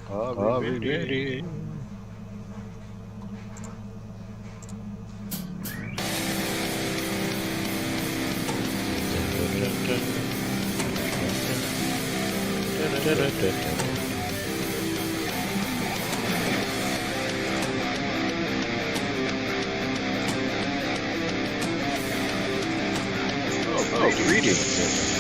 Are we ready? Oh, greetings.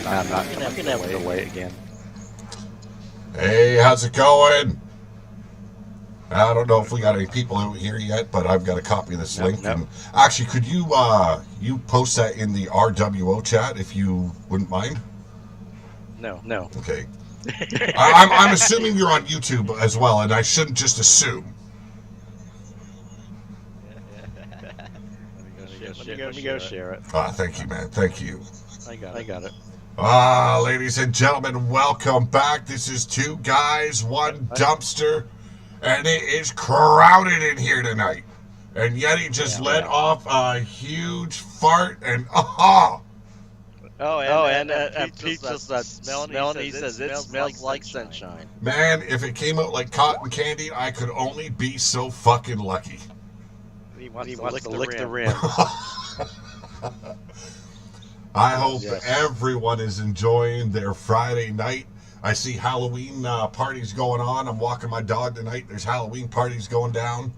I'm not gonna have to wait again. Hey, how's it going? I don't know if we got any people out here yet, but I've got a copy of this link. No. And actually, could you you post that in the RWO chat if you wouldn't mind? No. Okay. I'm assuming you're on YouTube as well, and I shouldn't just assume. Let me go share it. Thank you, man. Thank you. I got it. Ladies and gentlemen, welcome back. This is Two Guys, One Dumpster, and it is crowded in here tonight. And Yeti just let off a huge fart, and Pete just smelling. He says it smells like sunshine. Man, if it came out like cotton candy, I could only be so fucking lucky. He wants to lick the rim. I hope everyone is enjoying their Friday night. I see Halloween parties going on. I'm walking my dog tonight. There's Halloween parties going down.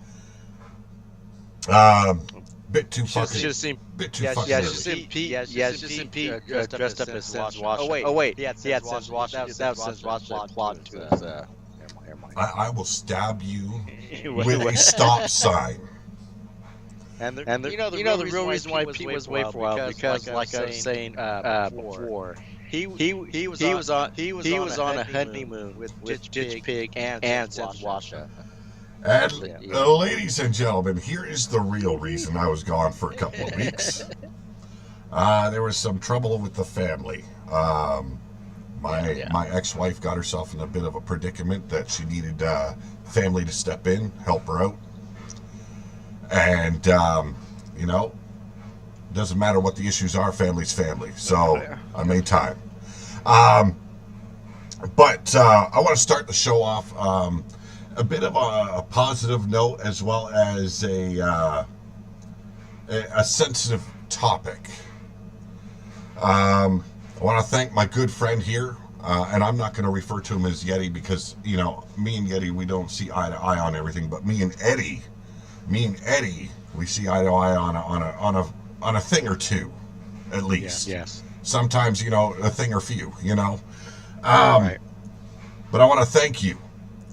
Bit too fucking. Should have seen. Bit too Yeah, fucking. yeah, early. just seen Pete. Yeah, just seen Pete dressed up as Sins Washington. Oh wait, he had Sins Washington. That was Sins Washington plot to his. Never mind. I will stab you with a stop sign. And the real reason why Pete was away for a while because like I was saying before, he was on a honeymoon with Ditch Pig and Sins Washington. And ladies and gentlemen, here is the real reason I was gone for a couple of weeks. There was some trouble with the family. My ex-wife got herself in a bit of a predicament that she needed family to step in, help her out. And, doesn't matter what the issues are, family's family. So I made time. But I want to start the show off a bit of a positive note as well as a sensitive topic. I want to thank my good friend here. And I'm not going to refer to him as Yeti because, me and Yeti, we don't see eye to eye on everything. But me and Eddie, we see eye to eye on a thing or two, at least. Yes. Sometimes, a thing or few, Right. But I want to thank you.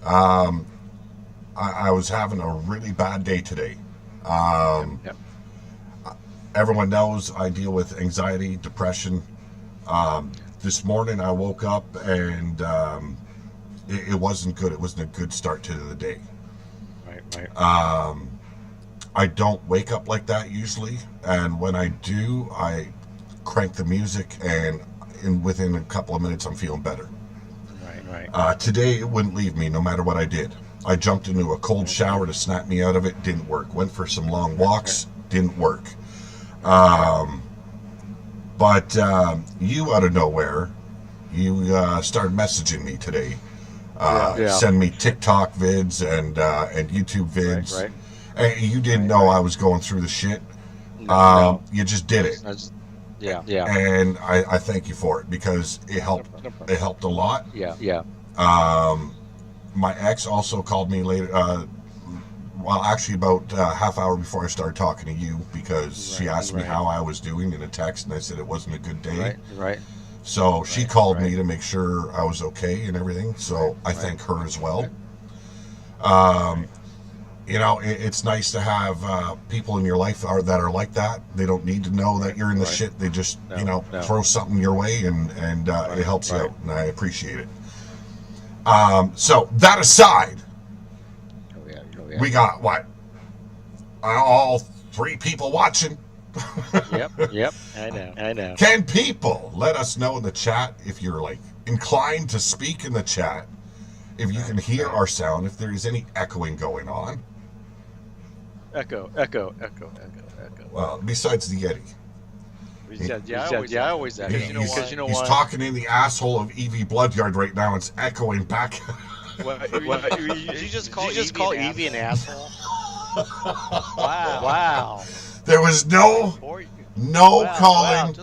I was having a really bad day today. Everyone knows I deal with anxiety, depression. This morning I woke up and it wasn't good. It wasn't a good start to the day. Right. I don't wake up like that usually, and when I do, I crank the music, and within a couple of minutes, I'm feeling better. Right. Today, it wouldn't leave me, no matter what I did. I jumped into a cold shower to snap me out of it. Didn't work. Went for some long walks. Didn't work. But you, out of nowhere, you started messaging me today. Send me TikTok vids and YouTube vids. Right. And you didn't know I was going through the shit. No. You just did it. Yeah. And I thank you for it because it helped. It helped a lot. Yeah. My ex also called me later. Actually, about half hour before I started talking to you because she asked me how I was doing in a text, and I said it wasn't a good day. Right. So she called me to make sure I was okay and everything. So I thank her as well. It's nice to have people in your life that are like that. They don't need to know that you're in the shit. They just, throw something your way and it helps you out, and I appreciate it. So that aside, we got what? All 3 people watching. Yep. I know. Can people let us know in the chat if you're like inclined to speak in the chat, if you can hear our sound, if there is any echoing going on? Echo. Well, besides the Yeti. I always echo. Because you know he's what? talking in the asshole of Evie Bloodyard right now. It's echoing back. Did you just call Evie an asshole? Wow. There was no calling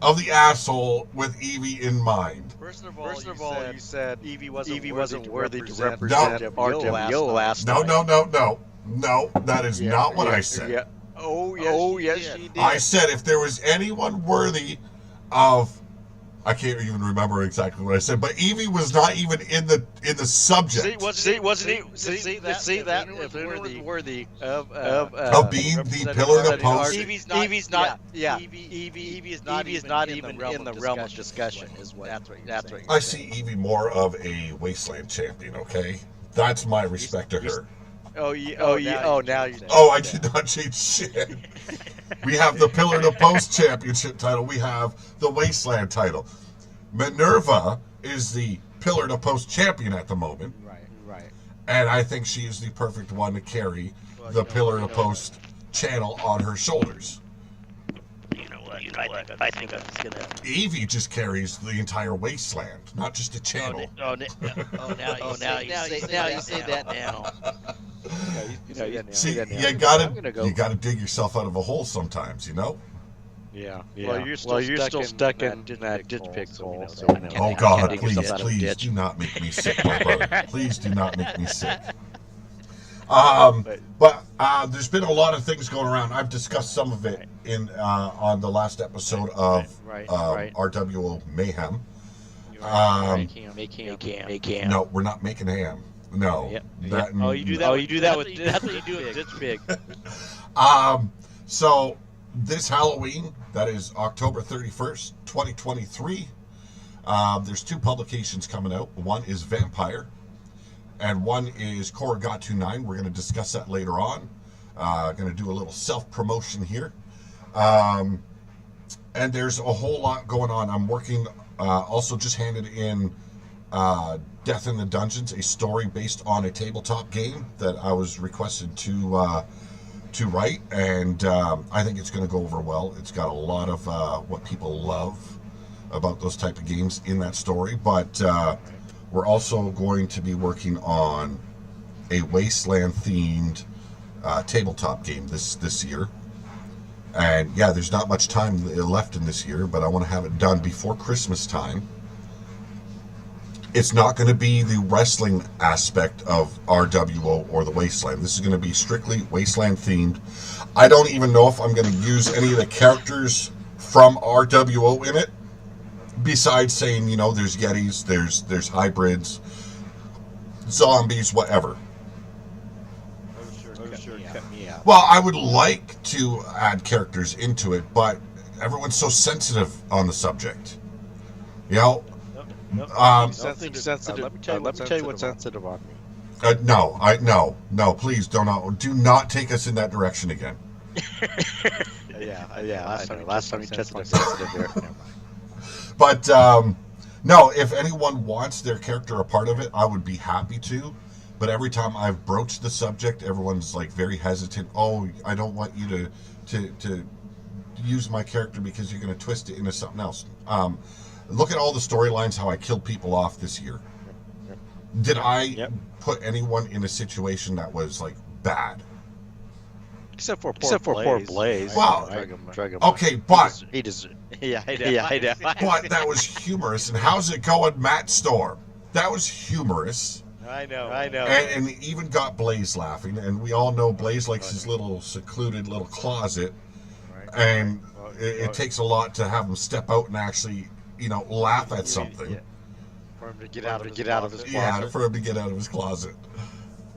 of the asshole with Evie in mind. First of all, you said Evie wasn't worthy to represent RWO last night. No, that is not what I said. Yeah. Oh, yes, she did. I said if there was anyone worthy of, I can't even remember exactly what I said, but Evie was not even in the subject. See that if anyone was worthy of being the pillar of the post. Evie is not even in the realm of discussion. That's what I see Evie more of a wasteland champion. Okay, that's my respect to her. Now you. Oh, I did not change shit. We have the Pillar to Post Championship title. We have the Wasteland title. Minerva is the Pillar to Post champion at the moment. Right. And I think she is the perfect one to carry the Pillar to Post channel on her shoulders. You know what? I think that's gonna. Evie just carries the entire Wasteland, not just a channel. Now you say that now. See, you gotta dig yourself out of a hole sometimes, you know. Yeah. Well, you're still stuck in that ditch pig hole. Oh God, please do not make me sick, my brother. Please do not make me sick. But there's been a lot of things going around. I've discussed some of it in on the last episode of RWO Mayhem. Make ham. No, we're not making ham. No. You do that with that's what you do with ditch pig. So this Halloween, that is October 31st, 2023, there's 2 publications coming out. One is Vampire, and one is Korogatu 9. We're going to discuss that later on. Going to do a little self-promotion here. And there's a whole lot going on. I'm working, also just handed in Death in the Dungeons, a story based on a tabletop game that I was requested to write, and I think it's going to go over well. It's got a lot of what people love about those type of games in that story, but we're also going to be working on a Wasteland themed tabletop game this year. And yeah, there's not much time left in this year, but I want to have it done before Christmas time. It's not going to be the wrestling aspect of RWO or the Wasteland. This is going to be strictly Wasteland themed. I don't even know if I'm going to use any of the characters from RWO in it, besides saying, you know, there's Yetis, there's hybrids, zombies, whatever. Well, I would like to add characters into it, but everyone's so sensitive on the subject. You know? Sensitive. Let me tell you what's sensitive on me. No, please do not take us in that direction again. Yeah. Last time you touched my sensitive there. Never mind. But no, if anyone wants their character a part of it, I would be happy to. But every time I've broached the subject, everyone's like very hesitant. Oh, I don't want you to use my character because you're going to twist it into something else. Look at all the storylines, how I killed people off this year. Did I put anyone in a situation that was like bad? Except for poor Blaze. Wow. Okay, but he deserves. Yeah, I know. But that was humorous. And how's it going, Matt Storm? That was humorous. I know. And even got Blaze laughing. And we all know Blaze likes his little secluded little closet. Right. And it takes a lot to have him step out and actually, you know, laugh at something. Yeah. For him to get out of his closet. Yeah, for him to get out of his closet.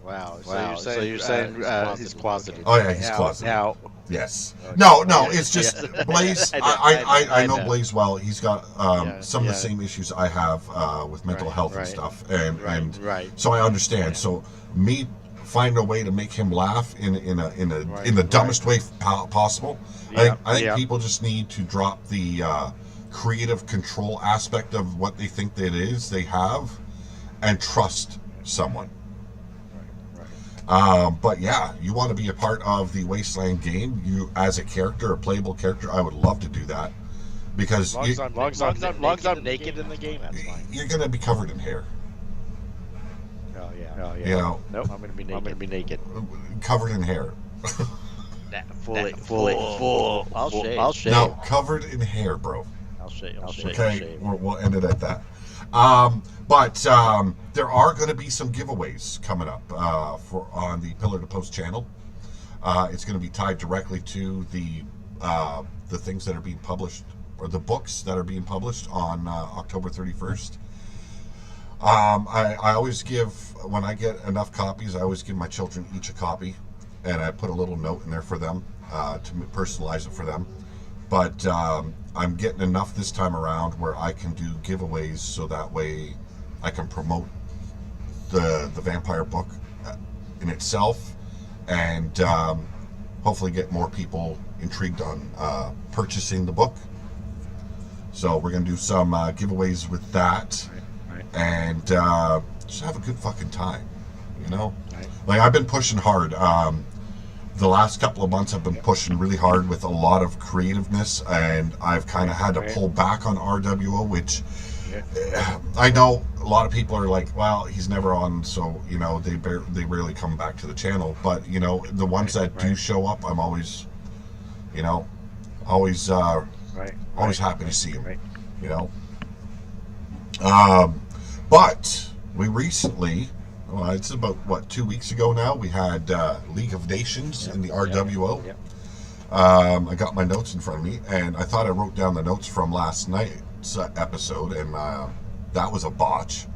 Wow. So you're saying he's closeted. Oh yeah, he's closeted. Now. Yes. No, it's just Blaze. I know Blaze well. He's got some of the same issues I have with mental health and stuff, and so I understand. So me find a way to make him laugh in the dumbest way possible. I think people just need to drop the creative control aspect of what they think that it is they have, and trust someone. But yeah, you want to be a part of the Wasteland game, you as a character, a playable character, I would love to do that, because long as I'm naked in the game, that's fine. You're gonna be covered in hair. Oh yeah. You know, nope. I'm gonna be naked. Covered in hair. Full. I'll shave. No, covered in hair, bro. I'll shave. Okay, we'll end it at that. But there are going to be some giveaways coming up on the Pillar to Post channel. It's going to be tied directly to the things that are being published, or the books that are being published on October 31st. I always give, when I get enough copies, I always give my children each a copy, and I put a little note in there for them to personalize it for them. But I'm getting enough this time around where I can do giveaways, so that way I can promote the vampire book in itself, and hopefully get more people intrigued on purchasing the book. So we're going to do some giveaways with that, and just have a good fucking time, you know? Like, I've been pushing hard. The last couple of months I've been pushing really hard with a lot of creativeness, and I've kind of had to pull back on RWO, which I know a lot of people are like, well, he's never on, so, you know, they rarely come back to the channel. But, you know, the ones that do show up, I'm always, you know, always happy to see them, you know. But we recently, it's about 2 weeks ago now, we had League of Nations in the RWO. I got my notes in front of me, and I thought I wrote down the notes from last night's episode, and that was a botch.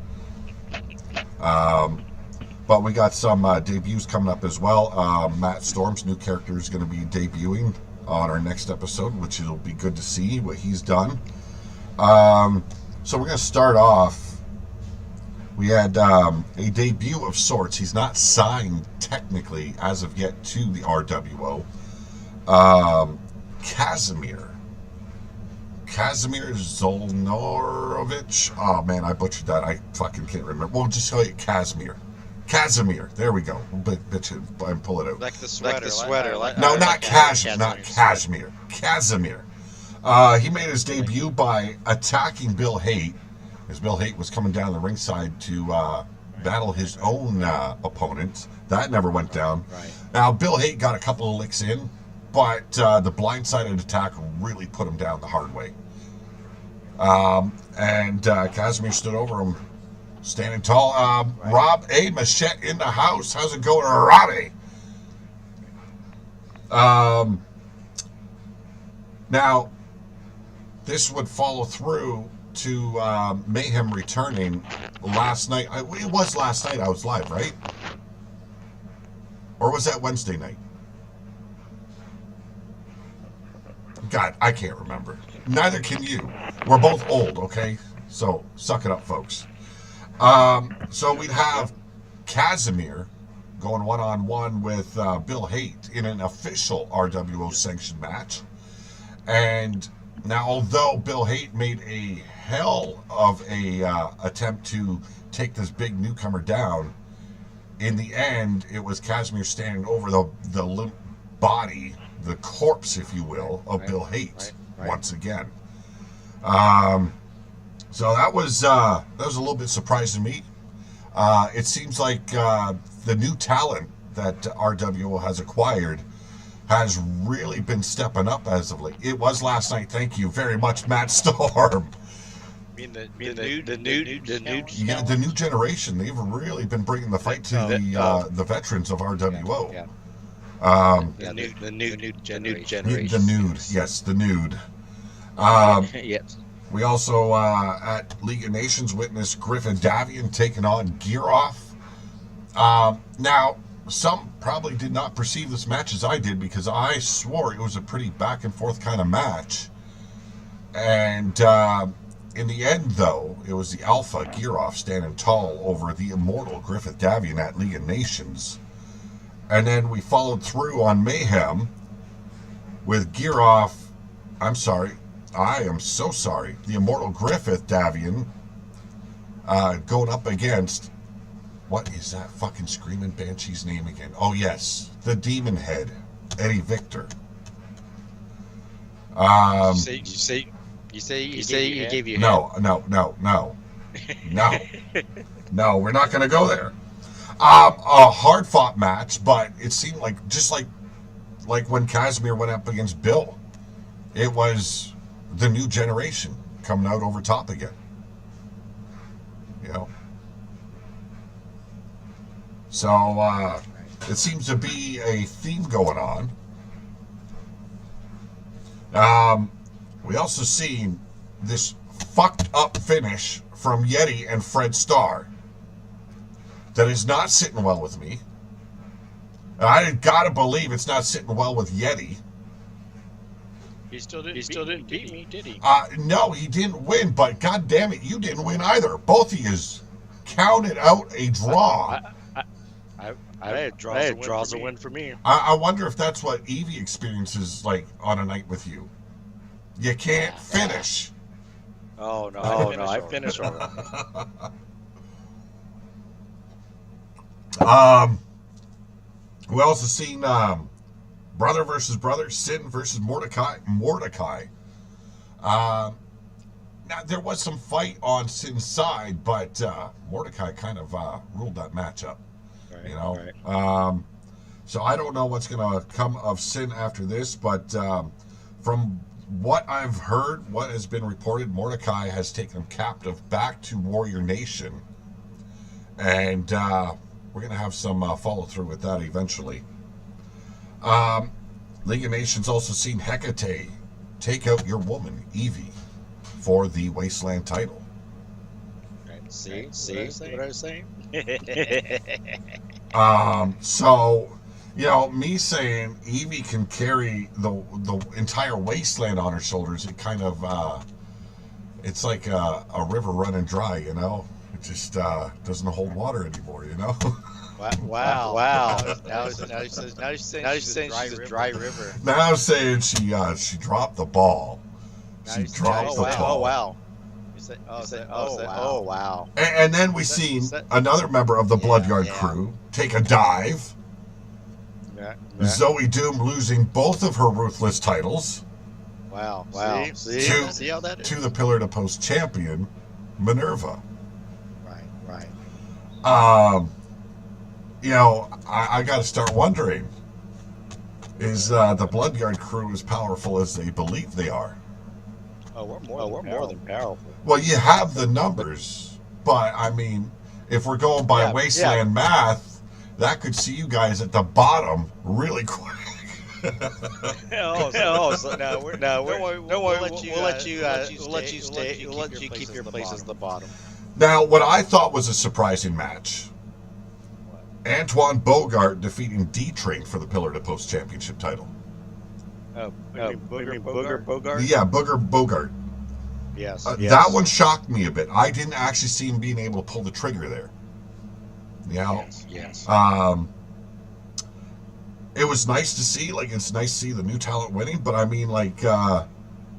But we got some debuts coming up as well. Matt Storm's new character is going to be debuting on our next episode, which will be good to see what he's done. So we're going to start off. We had a debut of sorts. He's not signed technically as of yet to the RWO. Kazimir Zolnorovich. Oh man, I butchered that. I fucking can't remember. We'll just tell you Kazimir. There we go. And pull it out. Like the sweater. No, not Kazimir. Not Kazimir. Kazimir. He made his debut by attacking Bill Haight, as Bill Haight was coming down the ringside to battle his own opponent. That never went down. Now, Bill Haight got a couple of licks in, but the blindsided attack really put him down the hard way. And Kazimir stood over him, standing tall. Rob A. Machette in the house. How's it going, Robbie? Now, this would follow through to Mayhem returning last night. It was last night I was live, right? Or was that Wednesday night? God, I can't remember. Neither can you. We're both old, okay? So, suck it up, folks. So we'd have Kazimir going one-on-one with Bill Haight in an official RWO sanctioned match. And now, although Bill Haight made a hell of a attempt to take this big newcomer down, in the end, it was Kazimir standing over the limp body, the corpse, if you will, of Bill Haight once again. So that was a little bit surprising to me. It seems like the new talent that RWO has acquired has really been stepping up as of late. It was last night. Thank you very much, Matt Storm. The new generation. They've really been bringing the fight to the veterans of RWO. The new generation. The nude, yes, the nude. Yes. We also at League of Nations witnessed Griffin Davian taking on Gearoff. Now, some probably did not perceive this match as I did, because I swore it was a pretty back and forth kind of match. And in the end, though, it was the Alpha Gearoff standing tall over the immortal Griffin Davian at League of Nations. And then we followed through on Mayhem with Gear Off. I'm sorry. I am so sorry. The Immortal Griffith Davian going up against, what is that fucking screaming Banshee's name again? Oh, yes. The Demon Head, Eddie Victor. You say he gave you No. No, we're not going to go there. A hard fought match, but it seemed like just like when Casimir went up against Bill, it was the new generation coming out over top again. You know. So it seems to be a theme going on. We also seen this fucked up finish from Yeti and Fred Starr that is not sitting well with me. And I gotta believe it's not sitting well with Yeti. He still didn't beat me, did he? No, he didn't win, but god damn it, you didn't win either. Both of yous counted out a draw. I had draws a win for me. I wonder if that's what Evie experiences like on a night with you. You can't finish. Oh no, I finished already. We also seen Brother versus Brother, Sin versus Mordecai. Now there was some fight on Sin's side, but Mordecai kind of ruled that matchup. Right, you know. Right. So I don't know what's going to come of Sin after this, but from what I've heard, what has been reported, Mordecai has taken him captive back to Warrior Nation, and we're going to have some follow-through with that eventually. League of Nations also seen Hecate take out your woman, Evie, for the Wasteland title. Right. See what I was saying? So, you know, me saying Evie can carry the entire Wasteland on her shoulders, it kind of, it's like a river running dry, you know? It just doesn't hold water anymore, you know? Wow. Now you're saying she's a dry river. Now I'm saying she dropped the ball. She dropped the ball. Oh, wow. Wow. And then we seen another member of the Bloodyard crew take a dive. Yeah. Zoe Doom losing both of her Ruthless titles. Wow. See how that is? To the Pillar to Post champion, Minerva. Right. You know, I got to start wondering, is the Bloodyard crew as powerful as they believe they are? Oh, we're more than powerful. Well, you have the numbers, but I mean, if we're going by Wasteland math, that could see you guys at the bottom really quick. We'll let you keep your places at the bottom. Now, what I thought was a surprising match, Antoine Bogart defeating D-Train for the Pillar to Post championship title. Bogart? Yeah, Bogart. Yes. That one shocked me a bit. I didn't actually see him being able to pull the trigger there. You know? Yes. It was nice to see. Like, it's nice to see the new talent winning, but I mean, like,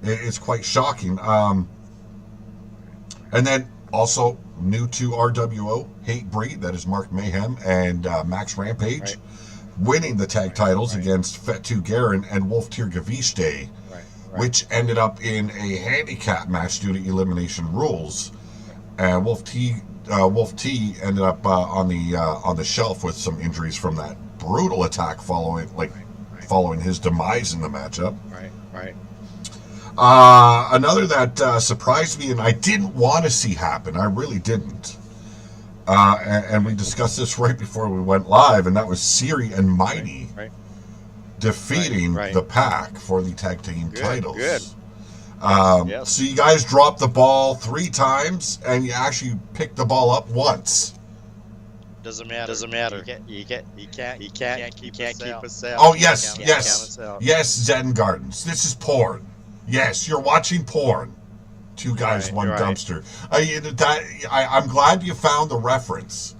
it's quite shocking. And then also new to RWO, Hate Breed, that is Mark Mayhem and Max Rampage, winning the tag titles against Fetu Garin and Wolf Tyr Gavishte, which ended up in a handicap match due to elimination rules. And Wolf T ended up on the shelf with some injuries from that brutal attack following his demise in the matchup. Right. Another that surprised me and I didn't want to see happen. I really didn't. And we discussed this right before we went live, and that was Siri and Mighty defeating the Pack for the tag team titles. Good. So you guys dropped the ball 3 times, and you actually picked the ball up once. Doesn't matter. You can't keep us out. Oh yes, Zen Gardens. This is porn. Yes, you're watching porn. 2 guys, 1 dumpster. I'm glad you found the reference,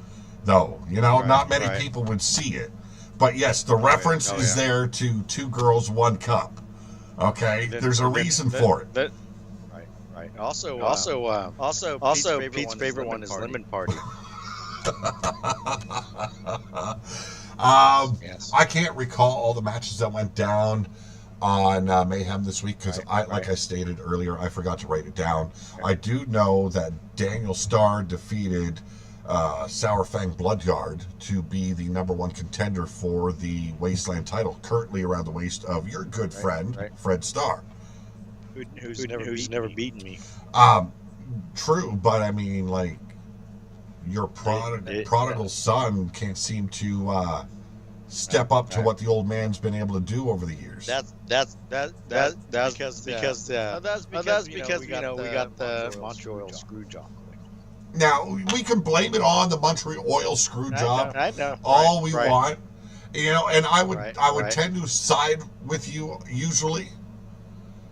though. You know, not many people would see it. But yes, the reference is there to 2 girls, 1 cup. Okay, there's a reason for it. Right. Also, Pete's favorite one is Lemon Party. Yes. I can't recall all the matches that went down on Mayhem this week because like I stated earlier, I forgot to write it down. I do know that Daniel Starr defeated Sourfang Bloodyard to be the #1 contender for the Wasteland title, currently around the waist of your good friend Fred Starr, who's never beaten me. True, but I mean, like, your prodigal son can't seem to step up to what the old man's been able to do over the years. That's because we got the Montreal screw job. Now we can blame it on the Montreal screw job I know. all we want, you know, and I would tend to side with you usually.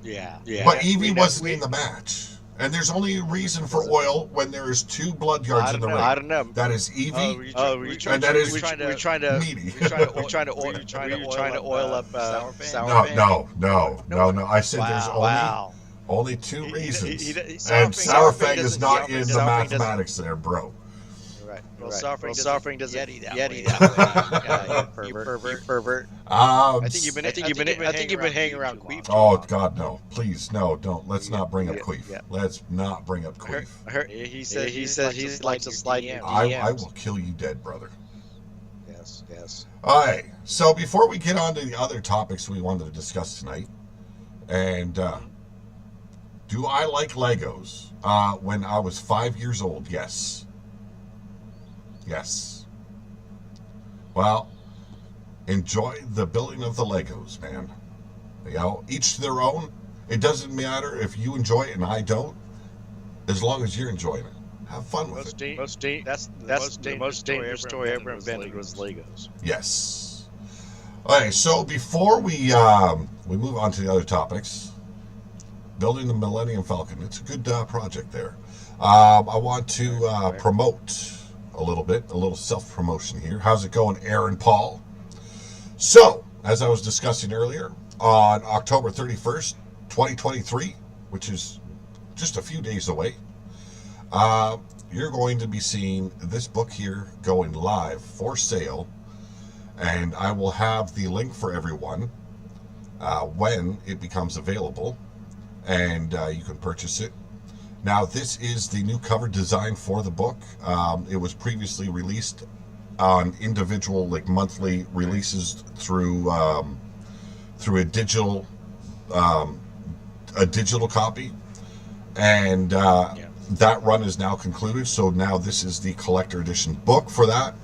Yeah. But Evie wasn't in the match. And there's only a reason for oil when there's 2 Bloodyards in the ring. I don't know. That is Evie, and that is Meaty. We're trying to oil up Sourfang. No. I said there's only 2 reasons. And Sourfang is not in the mathematics there, bro. Right. Well, Sourfang doesn't Yeti that way. You pervert. I think you've been hanging around Queef. Oh God, no! Please, no, don't. Let's not bring up Queef. Let's not bring up Queef. He said he likes to slide in DMs. I will kill you dead, brother. Yes. All right. So before we get on to the other topics we wanted to discuss tonight, and do I like Legos? When I was 5 years old, yes. Well, enjoy the building of the Legos, man. You know, each to their own. It doesn't matter if you enjoy it and I don't, as long as you're enjoying it. Have fun with it. That's the most dangerous toy ever invented was Legos. Yes. All right, so before we move on to the other topics, building the Millennium Falcon. It's a good project there. I want to promote a little self-promotion here. How's it going, Aaron Paul? So, as I was discussing earlier, on October 31st, 2023, which is just a few days away, you're going to be seeing this book here going live for sale, and I will have the link for everyone when it becomes available, and you can purchase it. Now, this is the new cover design for the book. It was previously released on individual, like, monthly releases through a digital copy, and that run is now concluded. So now this is the collector edition book for that,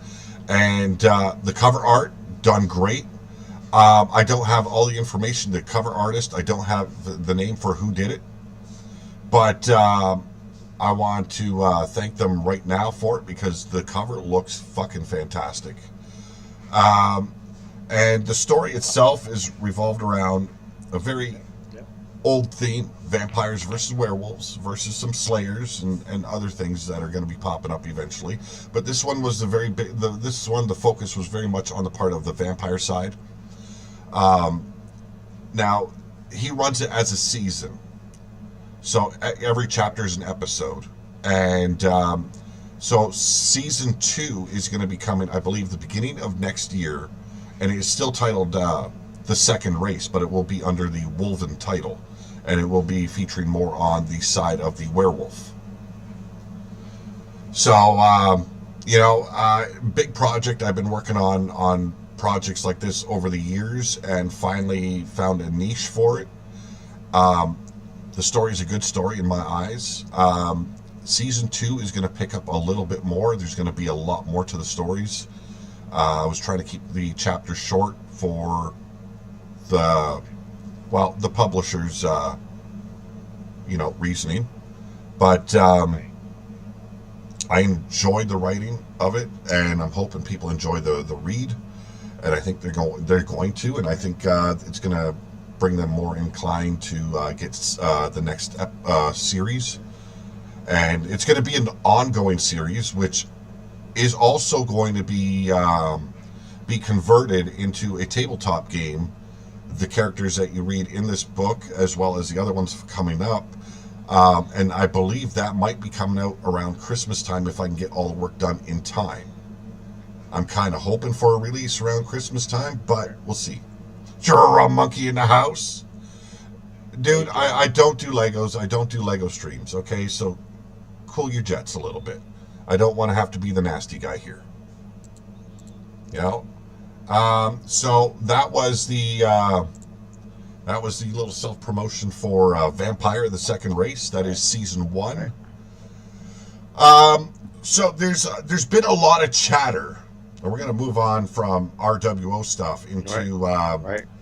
and the cover art done great. I don't have all the information. The cover artist, I don't have the name for who did it. But I want to thank them right now for it because the cover looks fucking fantastic. And the story itself is revolved around a very old theme: vampires versus werewolves versus some slayers and other things that are going to be popping up eventually. But this one was the focus was very much on the part of the vampire side. Now, he runs it as a season. So every chapter is an episode, and so season 2 is going to be coming, I believe, the beginning of next year, and it is still titled The Second Race, but it will be under the Wolven title, and it will be featuring more on the side of the werewolf. So, big project. I've been working on projects like this over the years, and finally found a niche for it. The story is a good story in my eyes. Season 2 is going to pick up a little bit more. There's going to be a lot more to the stories. I was trying to keep the chapters short for the publisher's, reasoning. But I enjoyed the writing of it, and I'm hoping people enjoy the read. And I think they're going to, and I think it's going to bring them more inclined to get the next series. And it's going to be an ongoing series, which is also going to be be converted into a tabletop game. The characters that you read in this book, as well as the other ones coming up. And I believe that might be coming out around Christmas time if I can get all the work done in time. I'm kind of hoping for a release around Christmas time, but we'll see. You're a monkey in the house. Dude, I don't do Legos. I don't do Lego streams, okay? So cool your jets a little bit. I don't want to have to be the nasty guy here. You know? So that was the little self-promotion for Vampire: The Second Race. That is season 1. So there's been a lot of chatter, and we're going to move on from RWO stuff into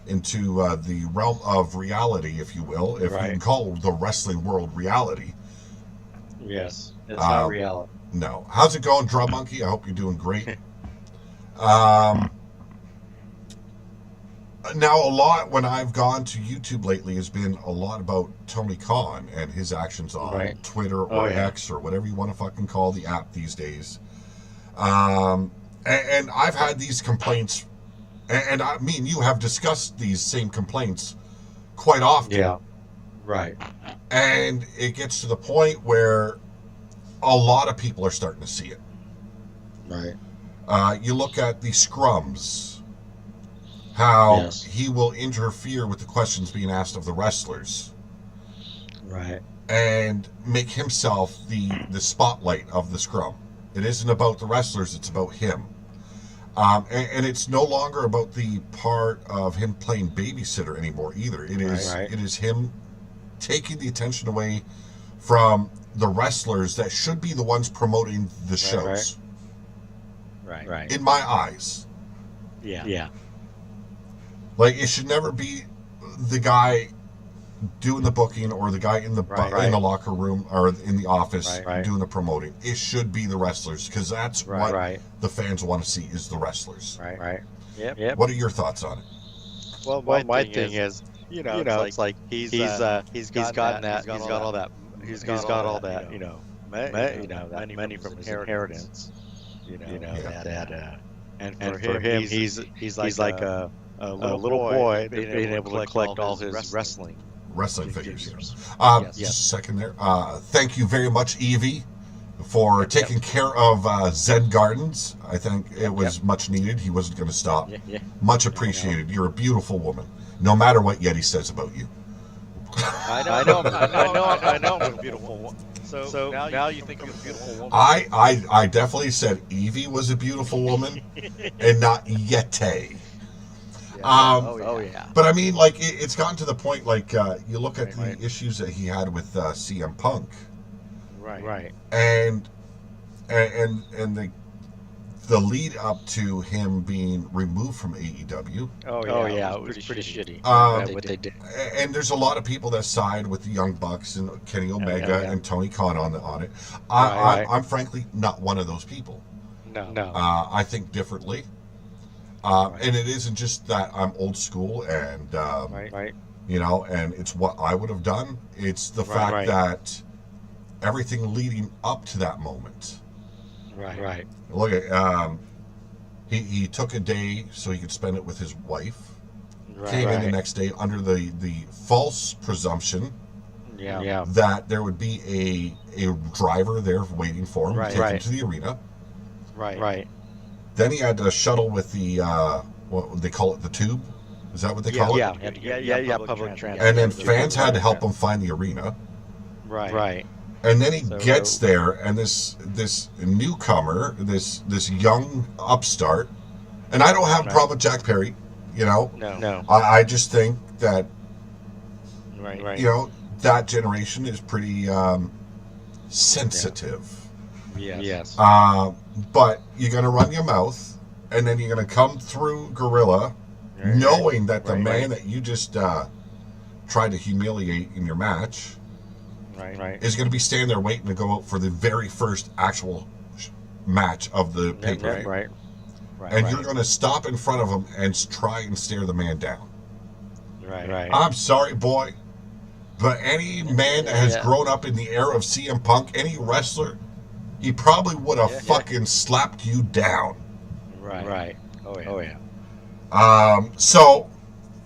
into the realm of reality, if you will, if you can call the wrestling world reality. Yes, it's not reality. No. How's it going, Drum Monkey? I hope you're doing great. Now, a lot when I've gone to YouTube lately has been a lot about Tony Khan and his actions on Twitter or X or whatever you want to fucking call the app these days. And I've had these complaints, and me and you have discussed these same complaints quite often. Yeah, right. And it gets to the point where a lot of people are starting to see it. Right. You look at the scrums. How he will interfere with the questions being asked of the wrestlers. Right. And make himself the spotlight of the scrum. It isn't about the wrestlers, it's about him. And it's no longer about the part of him playing babysitter anymore either. It is him taking the attention away from the wrestlers that should be the ones promoting the shows. Right. In my eyes. Yeah. Like, it should never be the guy doing the booking or the guy in the in the locker room or in the office doing the promoting. It should be the wrestlers, because that's what the fans want to see, is the wrestlers. Right. Yep. What are your thoughts on it? Well, my thing is, it's like he's got all that money from his inheritance. And for him, he's like a little boy being able to collect all his wrestling figures. Just a second there. Thank you very much, Evie, for taking care of Zen Gardens. I think it was much needed. He wasn't going to stop. Much appreciated. You're a beautiful woman, no matter what Yeti says about you. I know I'm a beautiful woman. So now you think I'm a beautiful woman? I definitely said Evie was a beautiful woman, and not Yeti. But I mean, like, it's gotten to the point, like, you look at the issues that he had with CM Punk, right, and the lead up to him being removed from AEW. It was pretty shitty. What they did. And there's a lot of people that side with the Young Bucks and Kenny Omega and Tony Khan on it. I'm frankly not one of those people. No. I think differently. And it isn't just that I'm old school and, and it's what I would have done. It's the fact that everything leading up to that moment. Right. Look at, he took a day so he could spend it with his wife. Came in the next day under the false presumption that there would be a driver there waiting for him to take him to the arena. Right. Then he had to shuttle with the, what they call it, the tube? Is that what they call it? Yeah, public transit. And then fans had to help him find the arena. Right. And then he gets there, and this newcomer, this young upstart, and I don't have a problem with Jack Perry, No. I just think that, that generation is pretty sensitive. Yes. But you're going to run your mouth, and then you're going to come through Gorilla, knowing that the man that you just tried to humiliate in your match is going to be standing there waiting to go out for the very first actual match of the pay-per-view. Right. And you're going to stop in front of him and try and stare the man down. Right. I'm sorry, boy, but any man that has grown up in the era of CM Punk, any wrestler, he probably would have fucking slapped you down. Right. Oh yeah. So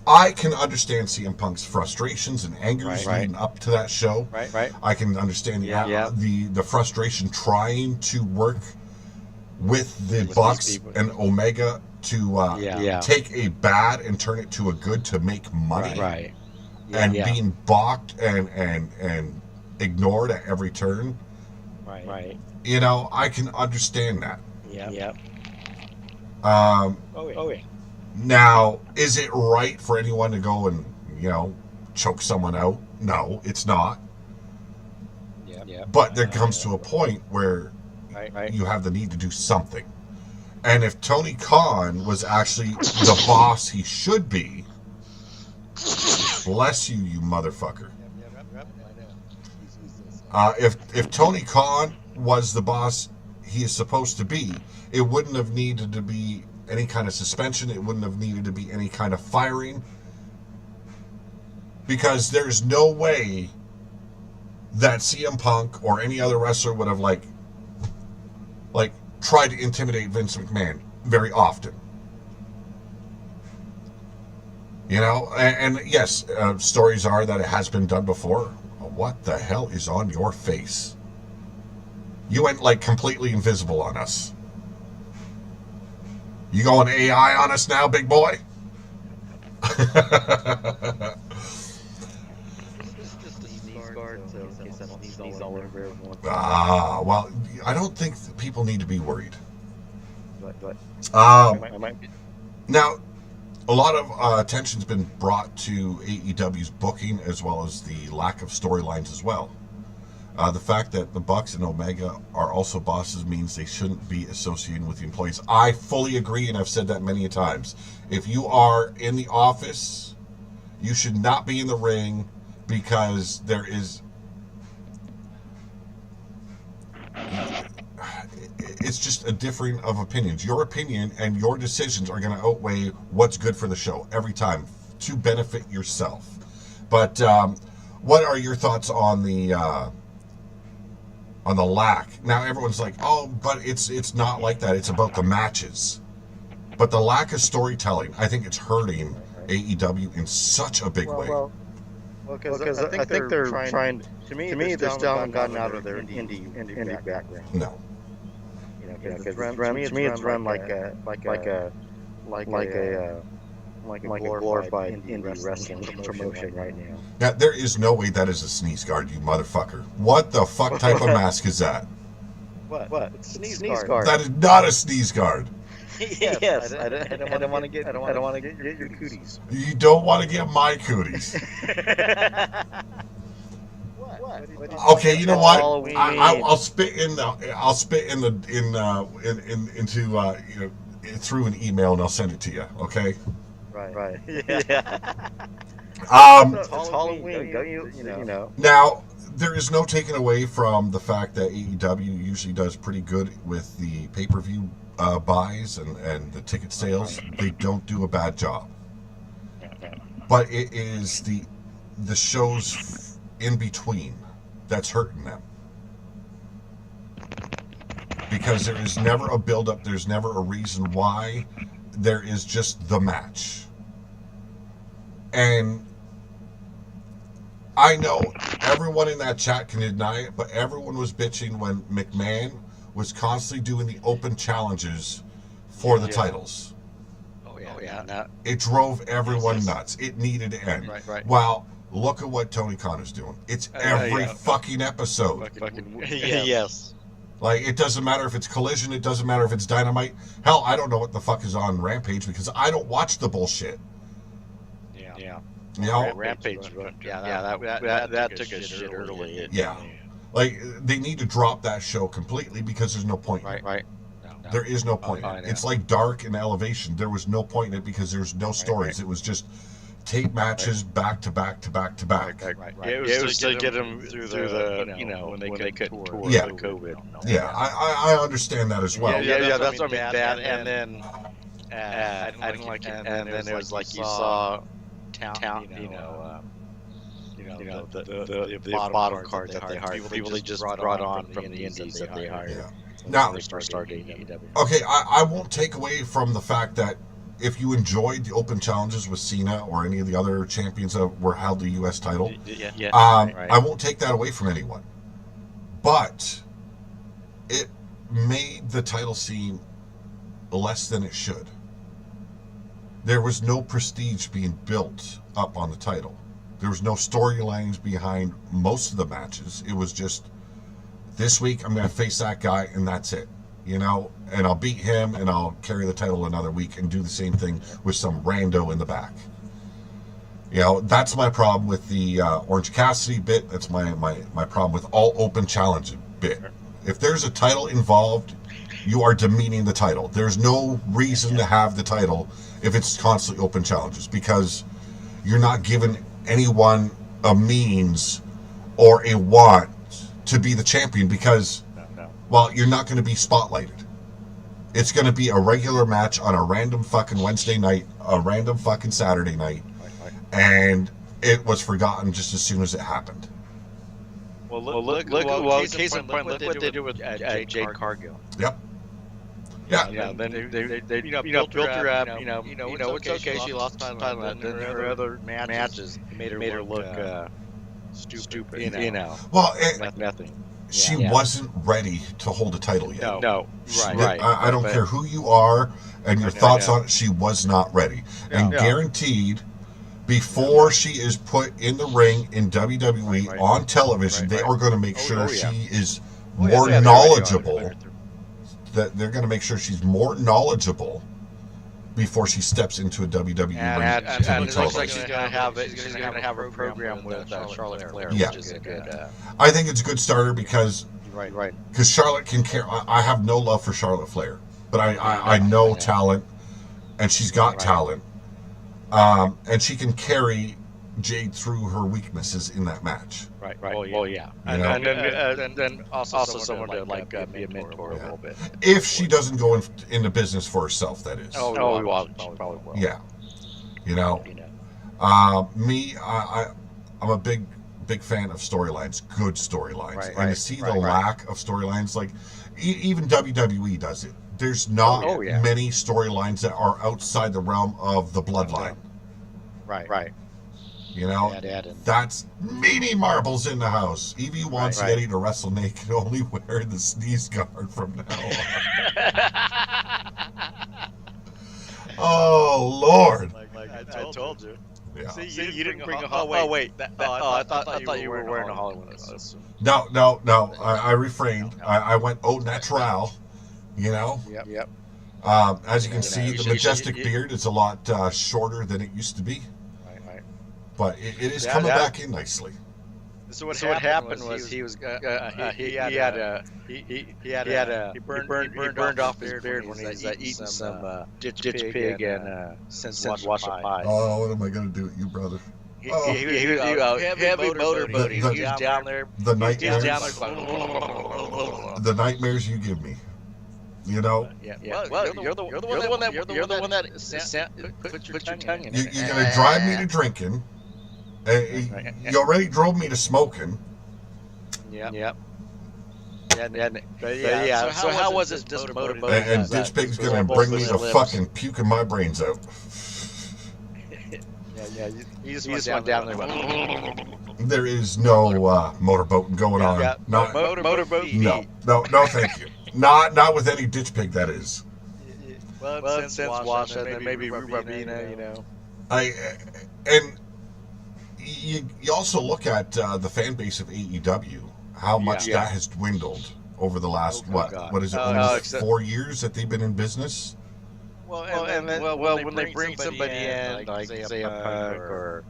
I can understand CM Punk's frustrations and angers leading up to that show. Right. I can understand the frustration trying to work with the Bucks and Omega to take a bad and turn it to a good to make money. Right. And being balked and ignored at every turn. Right. You know, I can understand that. Yeah. Oh yeah. Now, is it right for anyone to go and, you know, choke someone out? No, it's not. Yeah. But there comes to a point where you have the need to do something. And if Tony Khan was actually the boss he should be, bless you, you motherfucker. If Tony Khan was the boss he is supposed to be, it wouldn't have needed to be any kind of suspension. It wouldn't have needed to be any kind of firing. Because there's no way that CM Punk or any other wrestler would have like tried to intimidate Vince McMahon very often. You know, and yes, stories are that it has been done before. What the hell is on your face? You went like completely invisible on us. You going AI on us now, big boy? Well, I don't think people need to be worried. Now, a lot of attention's been brought to AEW's booking as well as the lack of storylines as well. The fact that the Bucks and Omega are also bosses means they shouldn't be associated with the employees. I fully agree, and I've said that many a times. If you are in the office, you should not be in the ring, because there is... It's just a differing of opinions. Your opinion and your decisions are going to outweigh what's good for the show every time to benefit yourself. But what are your thoughts on the lack? Now everyone's like, oh, but it's not like that. It's about the matches. But the lack of storytelling, I think it's hurting AEW in such a big way. Well, because I think they're trying. To me, they're still haven't gotten out of their indie background. No. Because to me, it's run like a glorified indie wrestling promotion right now. Now, there is no way that is a sneeze guard, you motherfucker. What the fuck type of mask is that? What? It's sneeze guard. That is not a sneeze guard. Yes, I don't want to get your cooties. You don't want to get my cooties. What? Okay, you know what? I'll spit through an email and I'll send it to you. Okay. Right. Yeah. It's Halloween. Don't you know? Now, there is no taking away from the fact that AEW usually does pretty good with the pay-per-view buys and the ticket sales. They don't do a bad job. But it is the shows in between that's hurting them. Because there is never a build-up, there's never a reason why. There is just the match. And I know everyone in that chat can deny it, but everyone was bitching when McMahon was constantly doing the open challenges for the titles. Oh yeah. It drove everyone nuts. It needed to end. Right. Well, look at what Tony Khan is doing. It's every fucking episode. Yes. Like, it doesn't matter if it's Collision, it doesn't matter if it's Dynamite. Hell, I don't know what the fuck is on Rampage because I don't watch the bullshit. Yeah. You know? Rampage. That took a shit early. Yeah. Like, they need to drop that show completely because there's no point. Right. No. There is no point in it. It's like Dark and Elevation. There was no point in it because there's no stories. It was just tape matches back to back to back to back. Right. It was to get them through the when they couldn't tour COVID. Yeah, I understand that as well. Yeah, that's what I mean. Bad, and then I didn't like it. And then it was like you saw town, the bottom card that they hired. People they just brought on from the indies that they hired. Yeah. Now, they started AEW. Okay, I won't take away from the fact that if you enjoyed the open challenges with Cena or any of the other champions that were held the U.S. title, I won't take that away from anyone. But it made the title seem less than it should. There was no prestige being built up on the title. There was no storylines behind most of the matches. It was just, this week I'm going to face that guy and that's it. You know, and I'll beat him and I'll carry the title another week and do the same thing with some rando in the back. You know, that's my problem with the Orange Cassidy bit. That's my problem with all open challenge bit. If there's a title involved, you are demeaning the title. There's no reason to have the title if it's constantly open challenges, because you're not giving anyone a means or a want to be the champion, because well, you're not going to be spotlighted. It's going to be a regular match on a random fucking Wednesday night, a random fucking Saturday night, and it was forgotten just as soon as it happened. Well, case in point, look what they do with Jade Cargill. Yep. Yeah. Then they built her up. It's okay. She lost title, and then her other matches made her look stupid. You know. Well, nothing. She wasn't ready to hold a title yet. No. Right. I don't care who you are and your thoughts on it. She was not ready, and guaranteed, before she is put in the ring in WWE on television, they are going to make sure she is more knowledgeable. That they're going to make sure she's more knowledgeable before she steps into a WWE ring. And it looks like she's going to have it. She's going to have a program with Charlotte Flair, which is a good. I think it's a good starter because right. Because Charlotte can carry. I have no love for Charlotte Flair, but I know talent, and she's got talent, and she can carry Jade through her weaknesses in that match. Right. Well, yeah. And then also someone to be a mentor a little bit. If she doesn't go into business for herself, that is. She probably will. Yeah. You know. Me, I'm a big fan of storylines, good storylines, and to see the lack of storylines, like even WWE does it. There's not many storylines that are outside the realm of the bloodline. Right. You know, that's meanie marbles in the house. Evie wants Yeti to wrestle naked, only wear the sneeze guard from now on. Oh, Lord. I told you. Yeah. See, you didn't bring a Hollywood. Oh, wait. I thought you were wearing a Hollywood. No. I refrained. I went au natural, you know? Yep. As you can see, the majestic beard is a lot shorter than it used to be. But it is coming back in nicely. So what happened was he burned off his beard when he was eating some ditch pig and since wash of pie. Oh, what am I gonna do with you, brother? He was heavy motorboating. He was down there. The nightmares you give me. You know. Yeah. Well, you're the one that put your tongue in it. You're gonna drive me to drinking. You already drove me to smoking. Yep. So how was it just motorboating? And Ditch Pig's gonna bring me to fucking puking my brains out. You just went down there. There is no motorboating going on. Not motorboat. No, thank you. Not with any Ditch Pig, that is. Well, since Wash and then maybe Rubina, you know. And you also look at the fan base of AEW, how much that has dwindled over the last what is it? Only 4 years that they've been in business. Well, when they bring somebody in, like say a Punk or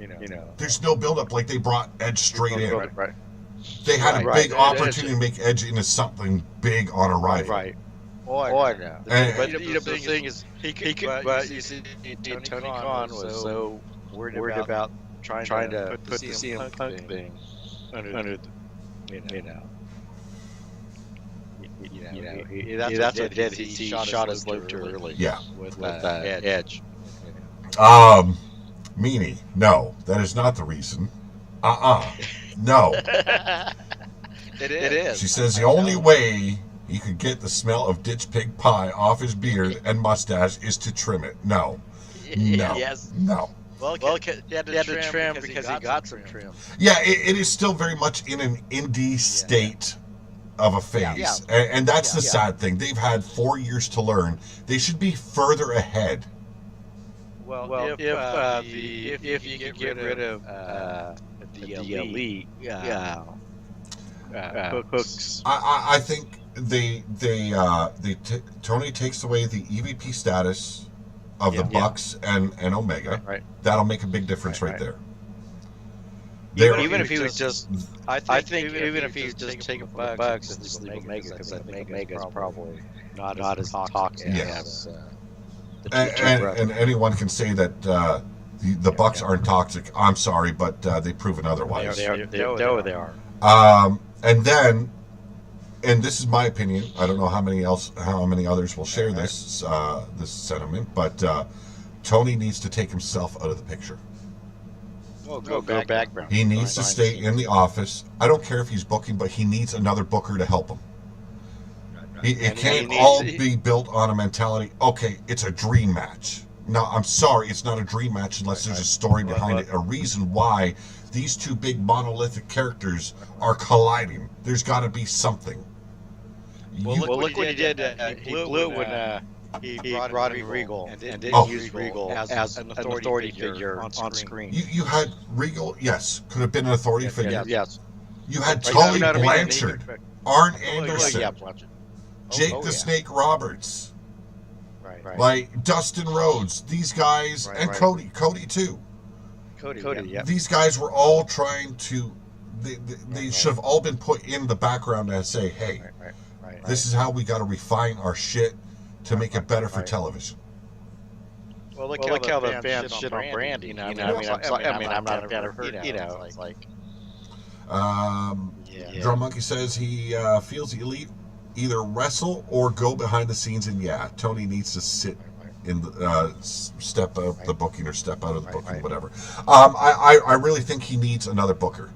you know, there's no build up. Like they brought Edge straight in. Right. They had a big opportunity to make Edge into something big on arrival. Right. I know. But the thing is, he could. But you see, Tony Khan was so worried about trying to put the CM Punk thing under, that's what he did. He shot his load too early. Yeah. With Edge. Meanie, no, that is not the reason. No. It is. She says the only way he could get the smell of ditch pig pie off his beard and mustache is to trim it. No. Yes. No. Well, he had to trim because he got some trim. Yeah, it is still very much in an indie state of a phase. And that's the sad thing. They've had 4 years to learn. They should be further ahead. Well, if you could get rid of the elite books, I think Tony takes away the EVP status of the Bucks and Omega. Right. That'll make a big difference right there. Even if he was just, I think even if he was just taking from the Bucks and just leave Omega, because I think Omega's probably not as toxic as the and anyone can say that the Bucks aren't toxic. I'm sorry, but they've proven otherwise. They are. And then, and this is my opinion. I don't know how many others will share this sentiment, but Tony needs to take himself out of the picture. Go background. He needs to stay in the office. I don't care if he's booking, but he needs another booker to help him. It can't all be built on a mentality, okay, it's a dream match. No, I'm sorry, it's not a dream match unless there's a story behind it, a reason why these two big monolithic characters are colliding. There's got to be something. Well, look what he did. He blew it when he brought in Regal and didn't use Regal as an authority figure on screen. You had Regal, yes, could have been an authority figure. Yes. You had Tully Blanchard, Arn Anderson, Jake the Snake Roberts, like Dustin Rhodes, these guys, and Cody too. Cody, These guys were all trying to, they should have all been put in the background and say, hey, this is how we got to refine our shit to make it better for television. Well, look how the fans shit on Brandy. I'm not a fan of her. It's like. Drum Monkey says he feels Elite either wrestle or go behind the scenes, and Tony needs to sit in the step out the booking or step out of the booking, whatever. I really think he needs another booker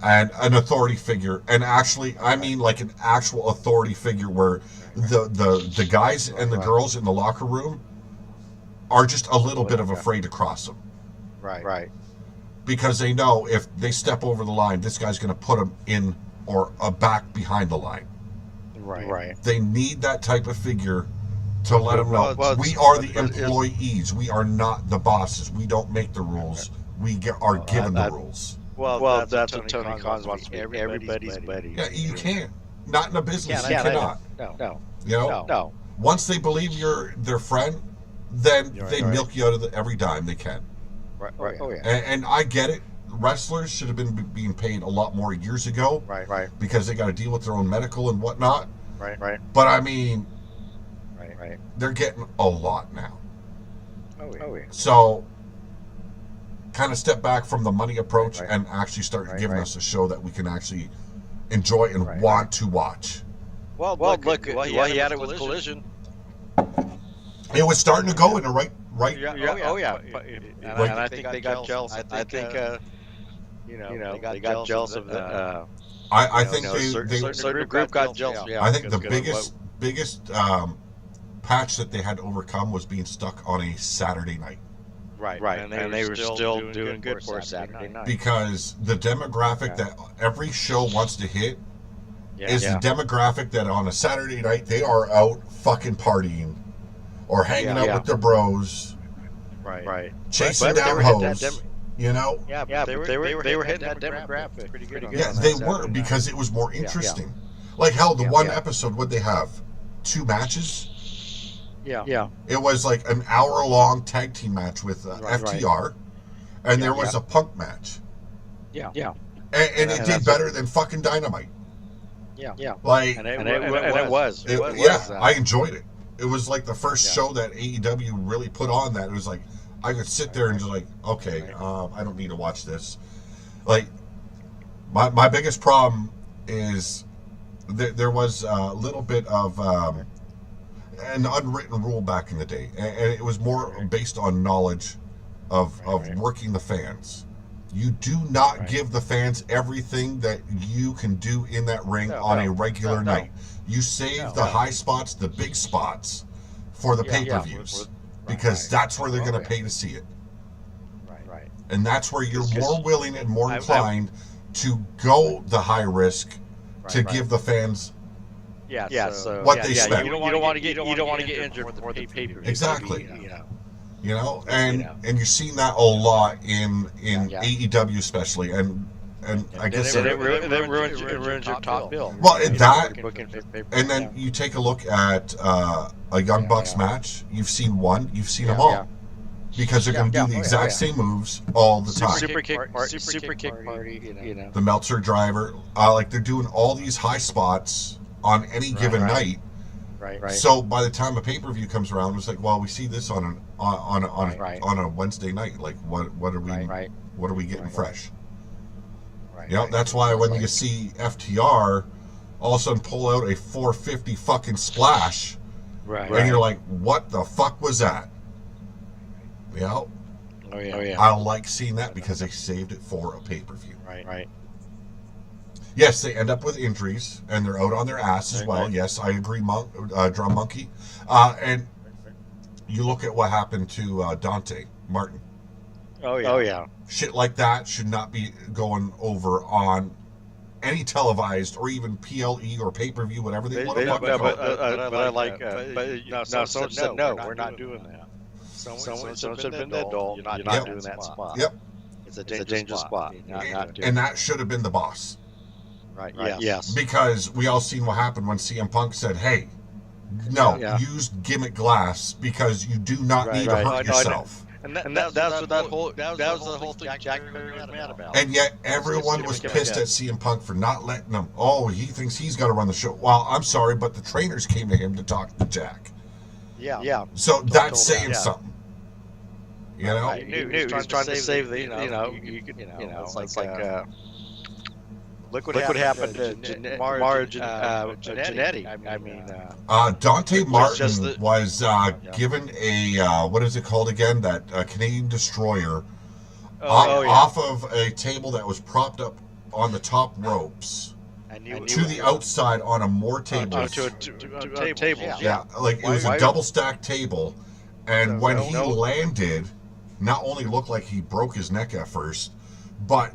and an authority figure, and actually, I mean like an actual authority figure where the guys and the girls in the locker room are just a little bit of afraid to cross them. Right. Because they know if they step over the line, this guy's going to put them in or back behind the line. Right. They need that type of figure to let them know we are the employees. We are not the bosses. We don't make the rules. We are given the rules. Well, that's what Tony Khan wants to be. Everybody's buddy. Yeah, you can't. Not in a business. You cannot. No. You know? No. Once they believe you're their friend, then they milk you out of every dime they can. Right. Oh, yeah. And I get it. Wrestlers should have been being paid a lot more years ago. Right. Because they got to deal with their own medical and whatnot. Right. But I mean, right. They're getting a lot now. Oh yeah. So, kind of step back from the money approach and actually start giving us a show that we can actually enjoy and want to watch. Well, look, he had it with Collision. It was starting to go in the right. Oh yeah. And I think they got jealous. I think they got jealous of the. I think certain group got jealous. Yeah, I think the biggest patch that they had to overcome was being stuck on a Saturday night. Right. And they were still doing good for a Saturday night. Because the demographic that every show wants to hit is the demographic that on a Saturday night they are out fucking partying or hanging out with their bros. Right. Chasing down hoes. You know? Yeah, but they were hitting that demographic pretty good. Yeah, they were because it was more interesting. Like hell, the one episode, what'd they have? 2 matches? Yeah. It was like an hour-long tag team match with FTR, and there was a Punk match. Yeah. And it did better than fucking Dynamite. Yeah. Like, and it was. I enjoyed it. It was like the first show that AEW really put on that. It was like, I could sit there and just like, okay, I don't need to watch this. Like, my biggest problem is there was a little bit of an unwritten rule back in the day, and it was more based on knowledge of working the fans. You do not give the fans everything that you can do in that ring on a regular night. You save the high spots, the big spots, for the pay-per-views, because that's where they're going to pay to see it. Right. And that's where you're more willing and more inclined to go the high risk to give the fans what they spend. You don't want to get injured before the pay-per-view. Exactly. You know, and you're seeing that a lot in AEW especially, and I guess it ruins your top bill. Well, and then you take a look at a Young Bucks match. You've seen one, you've seen them all, because they're going to do the exact same moves all the time. Super kick party, you know. The Meltzer driver, like they're doing all these high spots on any given night. Right. So by the time a pay-per-view comes around, it's like, well, we see this on a Wednesday night. Like, what are we getting fresh? Right. You know, that's why when you see FTR all of a sudden pull out a 450 fucking splash, and you're like, what the fuck was that? You know? Oh yeah. I like seeing that because they saved it for a pay-per-view. Right. Yes, they end up with injuries, and they're out on their ass as well. Yes, I agree, Drum Monkey. And you look at what happened to Dante Martin. Oh yeah. Shit like that should not be going over on any televised or even PLE or pay-per-view, whatever they want to fucking call it. But I like. Someone said no, we're not doing that. Someone said been that dull. You're not doing that spot. Yep. It's a dangerous spot. And that should have been the boss. Right. Yes. Because we all seen what happened when CM Punk said, "Hey, no, use gimmick glass because you do not need to hurt yourself." And that was the whole thing Jack Perry was mad about. And yet everyone was pissed at CM Punk for not letting him. Oh, he thinks he's got to run the show. Well, I'm sorry, but the trainers came to him to talk to Jack. Yeah. So that's saying something. You know, he knew he was trying to save the. It's like. Look what happened to Marge and Jannetty. I mean, Dante Martin was given a what is it called again? That Canadian Destroyer off of a table that was propped up on the top ropes to the outside on a more table. Yeah, like it was a double stacked table, and when he landed, not only looked like he broke his neck at first, but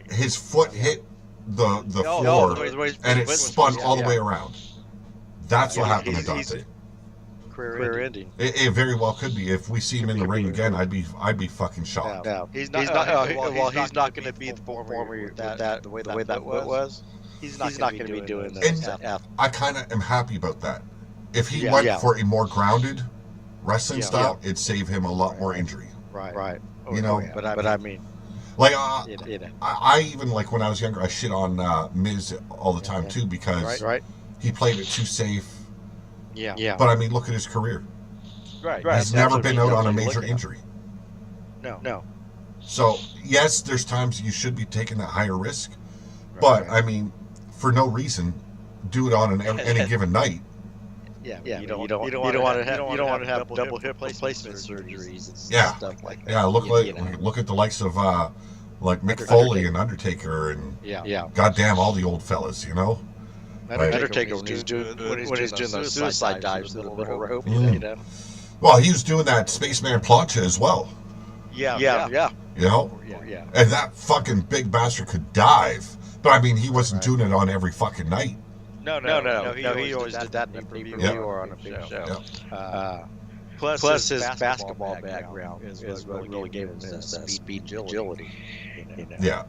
his foot hit the floor, and it spun all the way around. That's what happened to Dante. Career ending. It very well could be. If we see him in the ring again, I'd be fucking shocked. No. He's not going to be the performer the way that was. He's not going to be doing that. And I kind of am happy about that. If he went for a more grounded wrestling style, it'd save him a lot more injury. Right. You know, but I mean. Like, I even, like, when I was younger, I shit on Miz all the time, too, because he played it too safe. Yeah. But, I mean, look at his career. Right. He's never been out on a major injury. No. So, yes, there's times you should be taking that higher risk. But, I mean, for no reason, do it on any given night. Yeah. You don't want to have double hip replacement surgeries and stuff like that. Yeah, look at the likes of like Mick Foley and Undertaker and goddamn all the old fellas, you know. Undertaker when he's doing those suicide dives in the middle rope, you know. Well, he was doing that Spaceman Plancha as well. Yeah. You know. Yeah. And that fucking big bastard could dive, but I mean, he wasn't doing it on every fucking night. No. He always did that in a pay-per-view or on a big show. Plus his basketball background is what really gave him his speed agility. Yeah.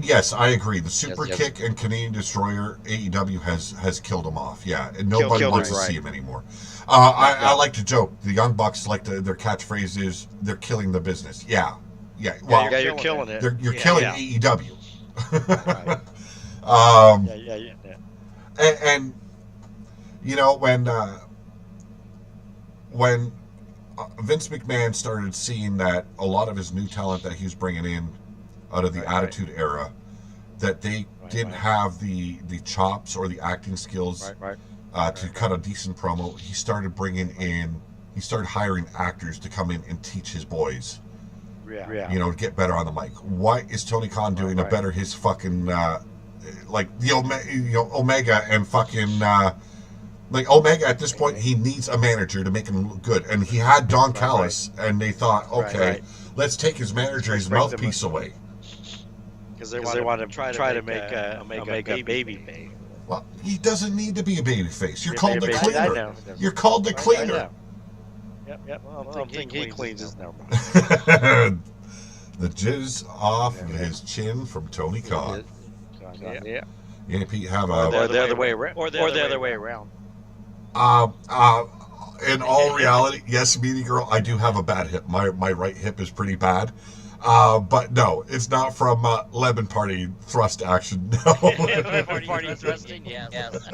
Yes, I agree. The super kick and Canadian Destroyer, AEW has killed him off. Yeah, and nobody wants to see him anymore. I like to joke. The Young Bucks like their catchphrase is "They're killing the business." Yeah. Well, you're killing it. You're killing AEW. Yeah. And you know, when Vince McMahon started seeing that a lot of his new talent that he was bringing in out of the Attitude Era, that they didn't have the chops or the acting skills to cut a decent promo, he started hiring actors to come in and teach his boys You know, to get better on the mic. What is Tony Khan doing to better his fucking like the Omega and fucking like Omega at this point, he needs a manager to make him look good, and he had Don Callis, and they thought, okay, let's take his manager, his mouthpiece away, because they want to try to make a baby. Well, he doesn't need to be a baby face. You're called the cleaner. You're called the cleaner. Yep. Well, I don't think he cleans his now. The jizz off his chin from Tony Khan. Yeah. Pete, have or the other way around. Or the other way around. In all reality, yes, Meaty Girl, I do have a bad hip. My right hip is pretty bad. But no, it's not from Lemon Party thrust action. No. Party thrusting, yes.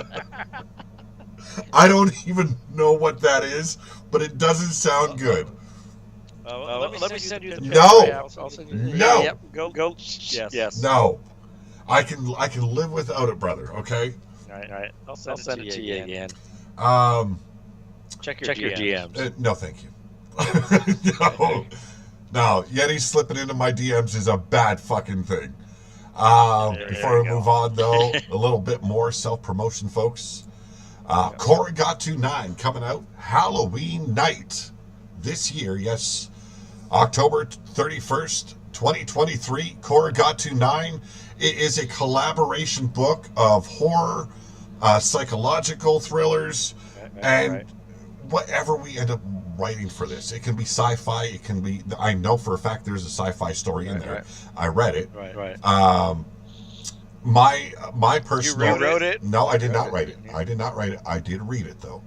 I don't even know what that is, but it doesn't sound good. Let me send you the picture. No. I'll send you No. Yep. Go. Yes. No. I can live without it, brother, okay? All right. I'll send it to you again. Check your DMs. No, thank you. No, Yeti slipping into my DMs is a bad fucking thing. Before we move on, though, a little bit more self-promotion, folks. Korogatu 9 coming out Halloween night this year. Yes, October 31st, 2023. Korogatu 9. It is a collaboration book of horror, psychological thrillers, and whatever we end up writing for this. It can be sci-fi. It can be. I know for a fact there's a sci-fi story in there. I read it. My personal. You rewrote it? No, I did not write it. I did not write it. I did read it though.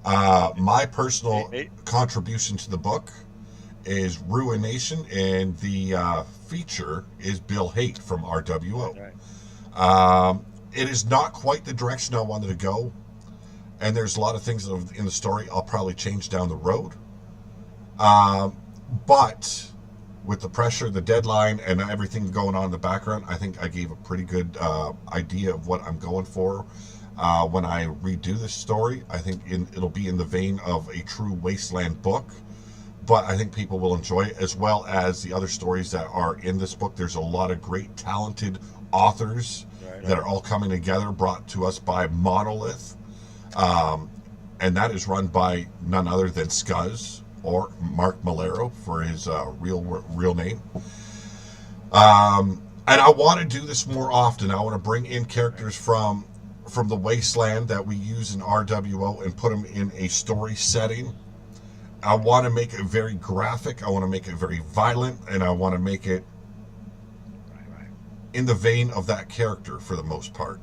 My personal contribution to the book is Ruination, and the feature is Bill Haight from RWO. It is not quite the direction I wanted to go, and there's a lot of things in the story I'll probably change down the road. But with the pressure, the deadline, and everything going on in the background, I think I gave a pretty good idea of what I'm going for. When I redo this story, I think it'll be in the vein of a true Wasteland book, but I think people will enjoy it, as well as the other stories that are in this book. There's a lot of great, talented authors that are all coming together, brought to us by Monolith, and that is run by none other than Scuzz, or Mark Malero for his real name. And I want to do this more often. I want to bring in characters from the Wasteland that we use in RWO and put them in a story setting. I want to make it very graphic. I want to make it very violent, and I want to make it in the vein of that character for the most part.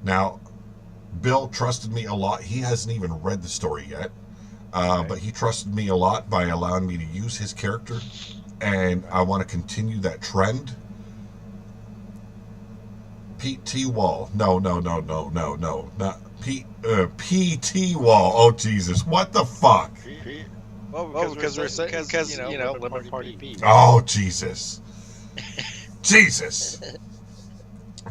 Now, Bill trusted me a lot. He hasn't even read the story yet. But he trusted me a lot by allowing me to use his character, and I want to continue that trend. Pete T. Wall. No. Not Pete. P.T. Wall. Oh, Jesus. What the fuck? Well, because Lemon Party Pete. Oh, Jesus. Jesus.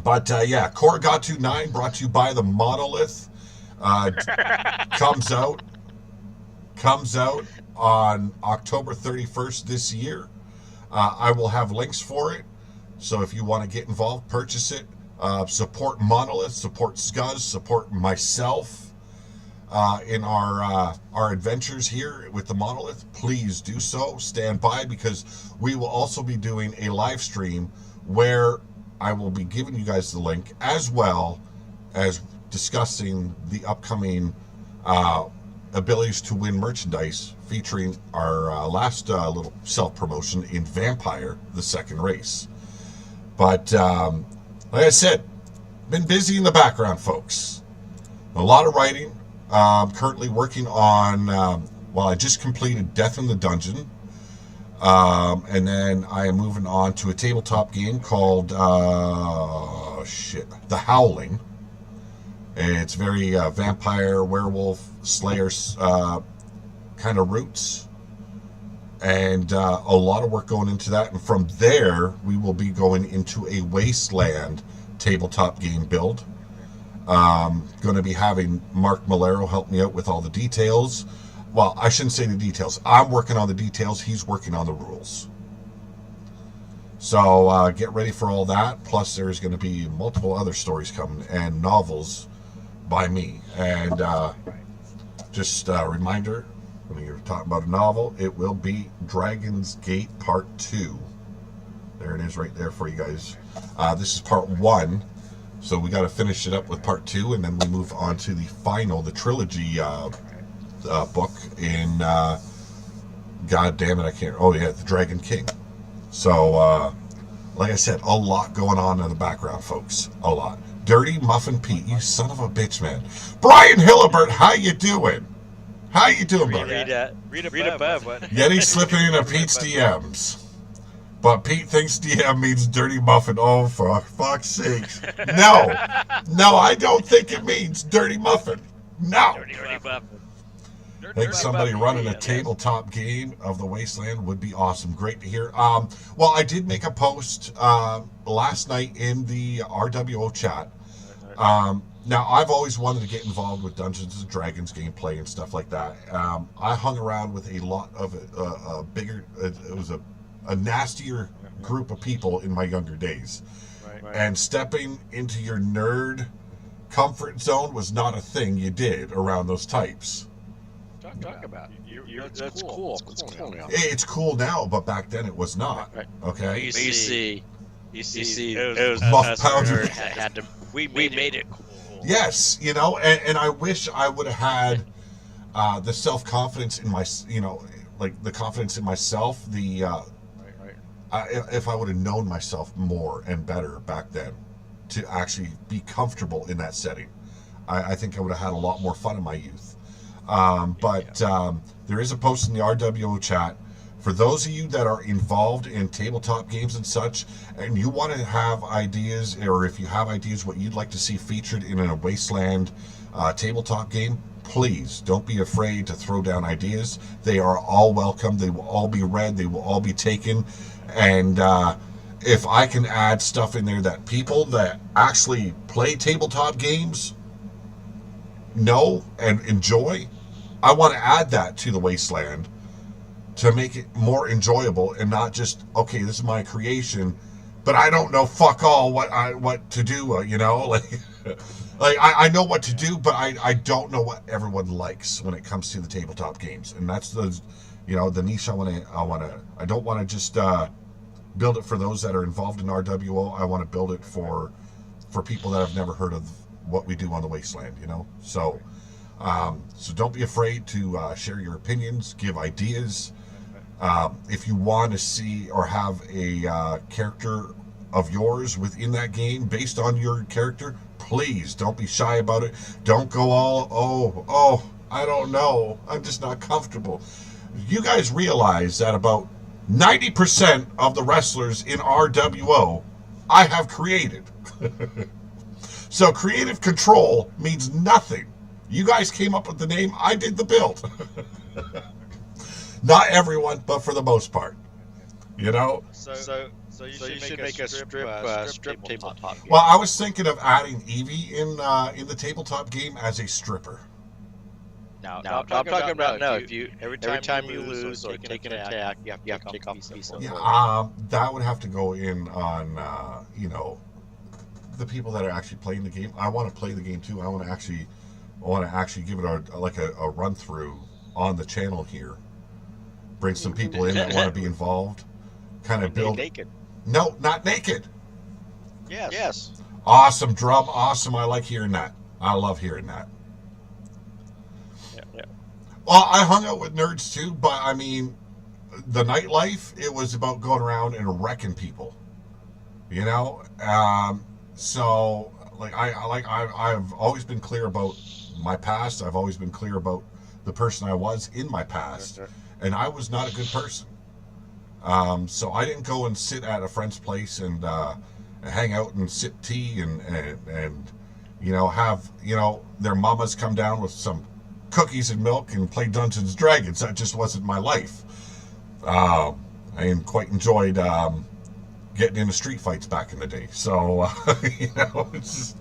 But, Korogatu 9 brought to you by the Monolith. Comes out on October 31st this year. I will have links for it, so if you want to get involved, purchase it. Support Monolith, support Scuzz, support myself in our adventures here with the Monolith. Please do so. Stand by, because we will also be doing a live stream where I will be giving you guys the link, as well as discussing the upcoming abilities to win merchandise, featuring our last little self-promotion in Vampire, the second race. But like I said, been busy in the background, folks. A lot of writing. I'm currently working on, I just completed Death in the Dungeon. And then I am moving on to a tabletop game called, The Howling. It's very vampire, werewolf, slayers kind of roots. And a lot of work going into that. And from there, we will be going into a Wasteland tabletop game build. Going to be having Mark Malero help me out with all the details. Well, I shouldn't say the details. I'm working on the details. He's working on the rules. So get ready for all that. Plus, there's going to be multiple other stories coming and novels by me. And just a reminder, when you're talking about a novel, it will be Dragon's Gate Part 2. There it is right there for you guys. This is Part 1. So we got to finish it up with Part 2, and then we move on to the trilogy book in, God damn it, I can't, The Dragon King. So, like I said, a lot going on in the background, folks. A lot. Dirty Muffin Pete, you son of a bitch, man. Brian Hillibert, how you doing? How you doing, buddy? Read above. What? Yeti's slipping into Pete's DMs. But Pete thinks DM means Dirty Muffin. Oh, for fuck's sakes. No, I don't think it means Dirty Muffin. No. Dirty Muffin. I think somebody running a tabletop game of the Wasteland would be awesome. Great to hear. Well, I did make a post last night in the RWO chat. Now, I've always wanted to get involved with Dungeons and Dragons gameplay and stuff like that. I hung around with a lot of it was a nastier group of people in my younger days. Right. And stepping into your nerd comfort zone was not a thing you did around those types. Talk about it. That's cool. It's cool now. It's cool now, but back then it was not. Right. Okay. You see, It was Muff Pounder. We made it cool. Yes, and I wish I would have had the self-confidence in my, the confidence in myself, if I would have known myself more and better back then to actually be comfortable in that setting. I think I would have had a lot more fun in my youth. But there is a post in the RWO chat. For those of you that are involved in tabletop games and such, and you want to have ideas, or if you have ideas what you'd like to see featured in a Wasteland tabletop game, please don't be afraid to throw down ideas. They are all welcome. They will all be read. They will all be taken. And if I can add stuff in there that people that actually play tabletop games know and enjoy, I want to add that to the Wasteland to make it more enjoyable and not just, okay, this is my creation, but I don't know fuck all what to do, I know what to do, but I don't know what everyone likes when it comes to the tabletop games. And that's the niche I don't want to just build it for those that are involved in RWO. I want to build it for people that have never heard of what we do on the Wasteland, So don't be afraid to share your opinions, give ideas. If you want to see or have a character of yours within that game based on your character, please don't be shy about it. Don't go all, I don't know, I'm just not comfortable. You guys realize that about 90% of the wrestlers in RWO I have created. So creative control means nothing. You guys came up with the name, I did the build. Not everyone, but for the most part. So you should make a strip tabletop game. Well, I was thinking of adding Evie in the tabletop game as a stripper. No, I'm talking about if you every time you lose or take an attack, you have to take off a piece of that would have to go in on the people that are actually playing the game. I want to play the game too. I want to actually give it a run through on the channel here. Bring some people in that want to be involved. Kind of build. Naked. No, not naked. Yes. Awesome drum. Awesome. I like hearing that. I love hearing that. Yeah. Well, I hung out with nerds too, but I mean, the nightlife, it was about going around and wrecking people. So I've always been clear about my past. I've always been clear about the person I was in my past, and I was not a good person. So I didn't go and sit at a friend's place and hang out and sip tea and have their mamas come down with some cookies and milk and play Dungeons and Dragons. That just wasn't my life. I quite enjoyed getting into street fights back in the day. So it's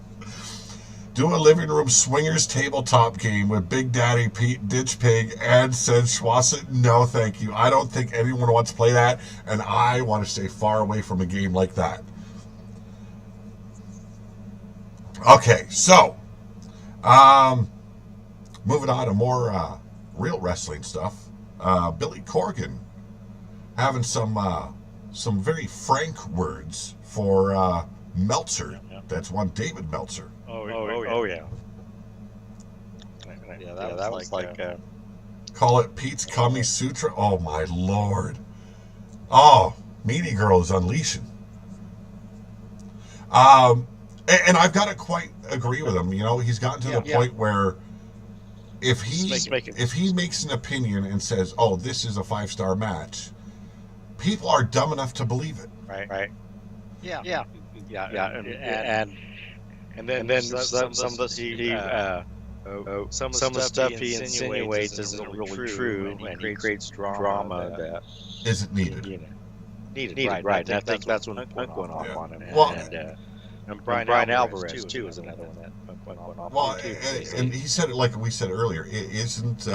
just, Do a living room swingers tabletop game with Big Daddy Pete, Ditch Pig, and Sid Schwasset? No, thank you. I don't think anyone wants to play that, and I want to stay far away from a game like that. Okay, so, moving on to more real wrestling stuff. Billy Corgan having some very frank words for Meltzer. That's one David Meltzer. Oh yeah. Yeah, that was like call it Pete's Kami Sutra. Oh my lord. Oh, Meanie Girl is unleashing. And I've got to quite agree with him. You know, he's gotten to the point where if he makes an opinion and says, "Oh, this is a 5-star match," people are dumb enough to believe it. Right. Yeah. And then some of the stuff he insinuates isn't really true, and he creates drama that isn't needed. Needed, right? I think that's when Punk went off on him. Well, and Brian Alvarez too is another one that went off. Well, and he said it like we said earlier. It isn't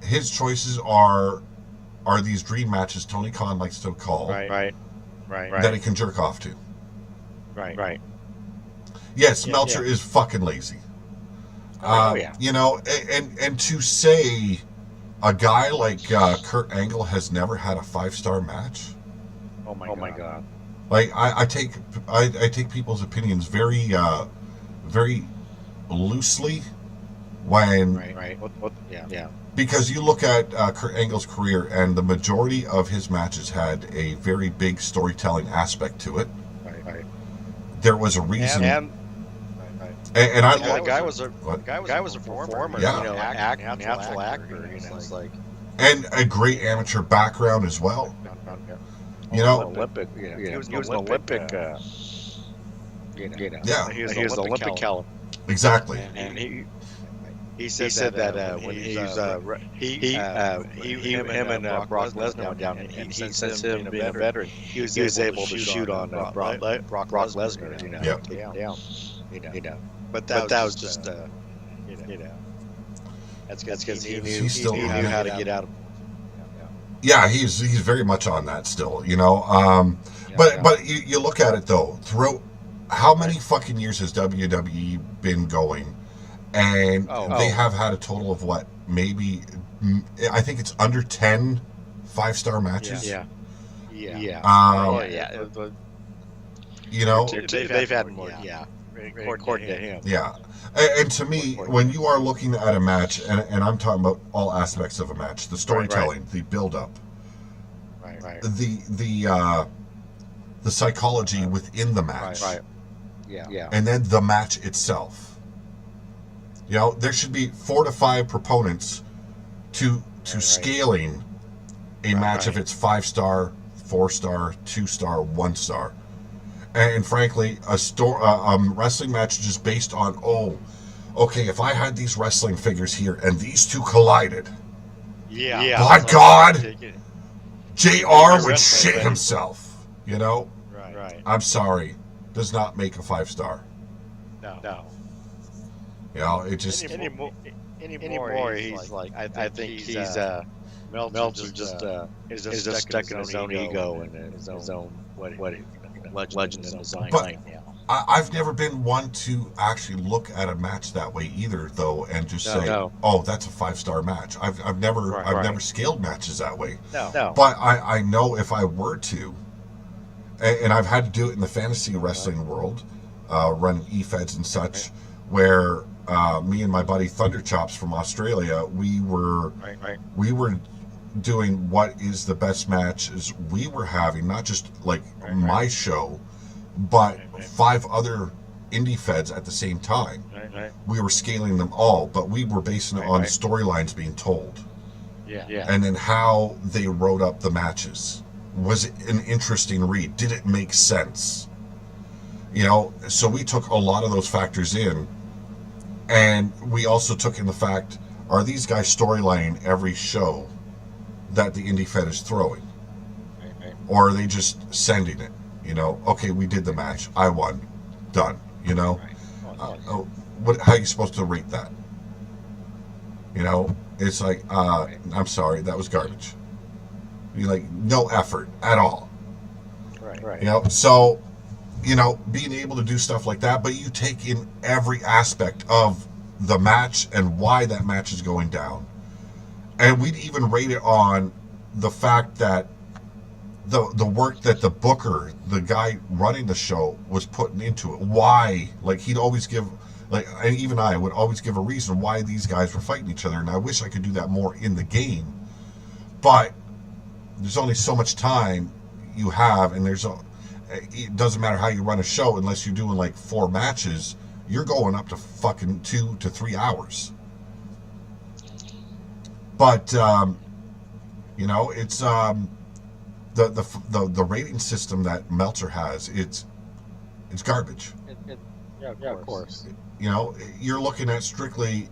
his choices are these dream matches Tony Khan likes to call, right, that he can jerk off to. Right. Yes, Meltzer is fucking lazy. You know, and to say a guy like Kurt Angle has never had a 5-star match. Oh my god. Like I take people's opinions very very loosely when right. Yeah. Because you look at Kurt Angle's career, and the majority of his matches had a very big storytelling aspect to it. Right. There was a reason. And I the guy was a performer. Yeah. You know, natural actor. You know, it's like, and a great amateur background as well. You know, Olympic. He was an Olympic. Yeah, he was an Olympic caliber. Exactly. And he said that when him and Brock Lesnar went down, and he since him being a veteran, he was able to shoot on Brock Lesnar. You know, take him down. You know, but that was just you know, that's because he knew how to get out of. Yeah, he's very much on that still, you know. But you look at it though, throughout how many fucking years has WWE been going, and they have had a total of what, maybe I think it's under 10 5-star matches. Yeah. You know, they've had more. Yeah. According to him. Yeah. And to me, when you are looking at a match, and I'm talking about all aspects of a match, the storytelling, the build-up, the psychology within the match, and then the match itself. You know, there should be 4 to 5 proponents to scaling a match if it's 5-star, 4-star, 2-star, 1-star. And frankly, a wrestling match just based on, okay, if I had these wrestling figures here and these two collided, by God, JR would shit himself, you know? Right. I'm sorry, does not make a 5-star. No. You know, it just... Anymore, he's like, I think he's, Meltzer just stuck in his own ego and his own, legend in his own mind. I've never been one to actually look at a match that way either, though, and just say, "Oh, that's a 5-star match." I've never scaled matches that way. No. But I know if I were to, and I've had to do it in the fantasy wrestling world, running e-feds and such, where me and my buddy Thunderchops from Australia, we were doing what is the best matches we were having, not just like my show, but 5 other indie feds at the same time. We were scaling them all, but we were basing it on storylines being told. And then how they wrote up the matches. Was it an interesting read? Did it make sense? You know, so we took a lot of those factors in, and we also took in the fact, are these guys storylining every show that the indie fed is throwing, or are they just sending it? You know, okay, we did the match, I won, done. You know, how are you supposed to rate that? You know, it's like, I'm sorry, that was garbage. You like no effort at all. Right. You know, so, you know, being able to do stuff like that, but you take in every aspect of the match and why that match is going down. And we'd even rate it on the fact that the work that the booker, the guy running the show, was putting into it. Why? Like, he'd always give, like, and even I would always give a reason why these guys were fighting each other. And I wish I could do that more in the game. But there's only so much time you have, and it doesn't matter how you run a show unless you're doing like 4 matches. You're going up to fucking 2 to 3 hours. But you know, it's the rating system that Meltzer has. It's garbage. Yeah, of course. You know, you're looking at strictly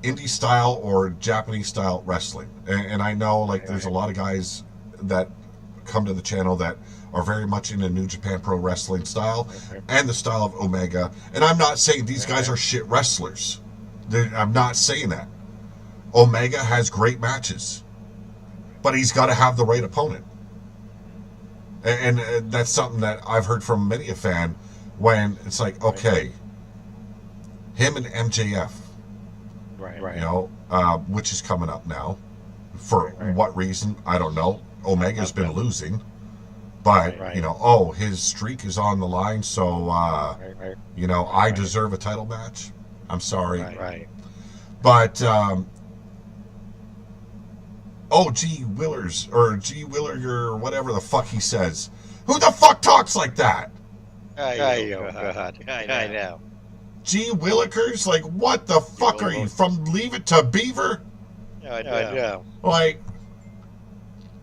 indie style or Japanese style wrestling, and I know like there's a lot of guys that come to the channel that are very much into New Japan Pro Wrestling style and the style of Omega. And I'm not saying these guys are shit wrestlers. I'm not saying that. Omega has great matches, but he's got to have the right opponent. And that's something that I've heard from many a fan when it's like, okay, him and MJF, Right. you know, which is coming up now. For what reason? I don't know. Omega's been losing. But, you know, his streak is on the line, so, you know, I deserve a title match. I'm sorry. Right. But, G. Willers, or G. Williger, or whatever the fuck he says. Who the fuck talks like that? I know. G. Willikers? Like, what the fuck are you, from Leave It to Beaver? I know. Like,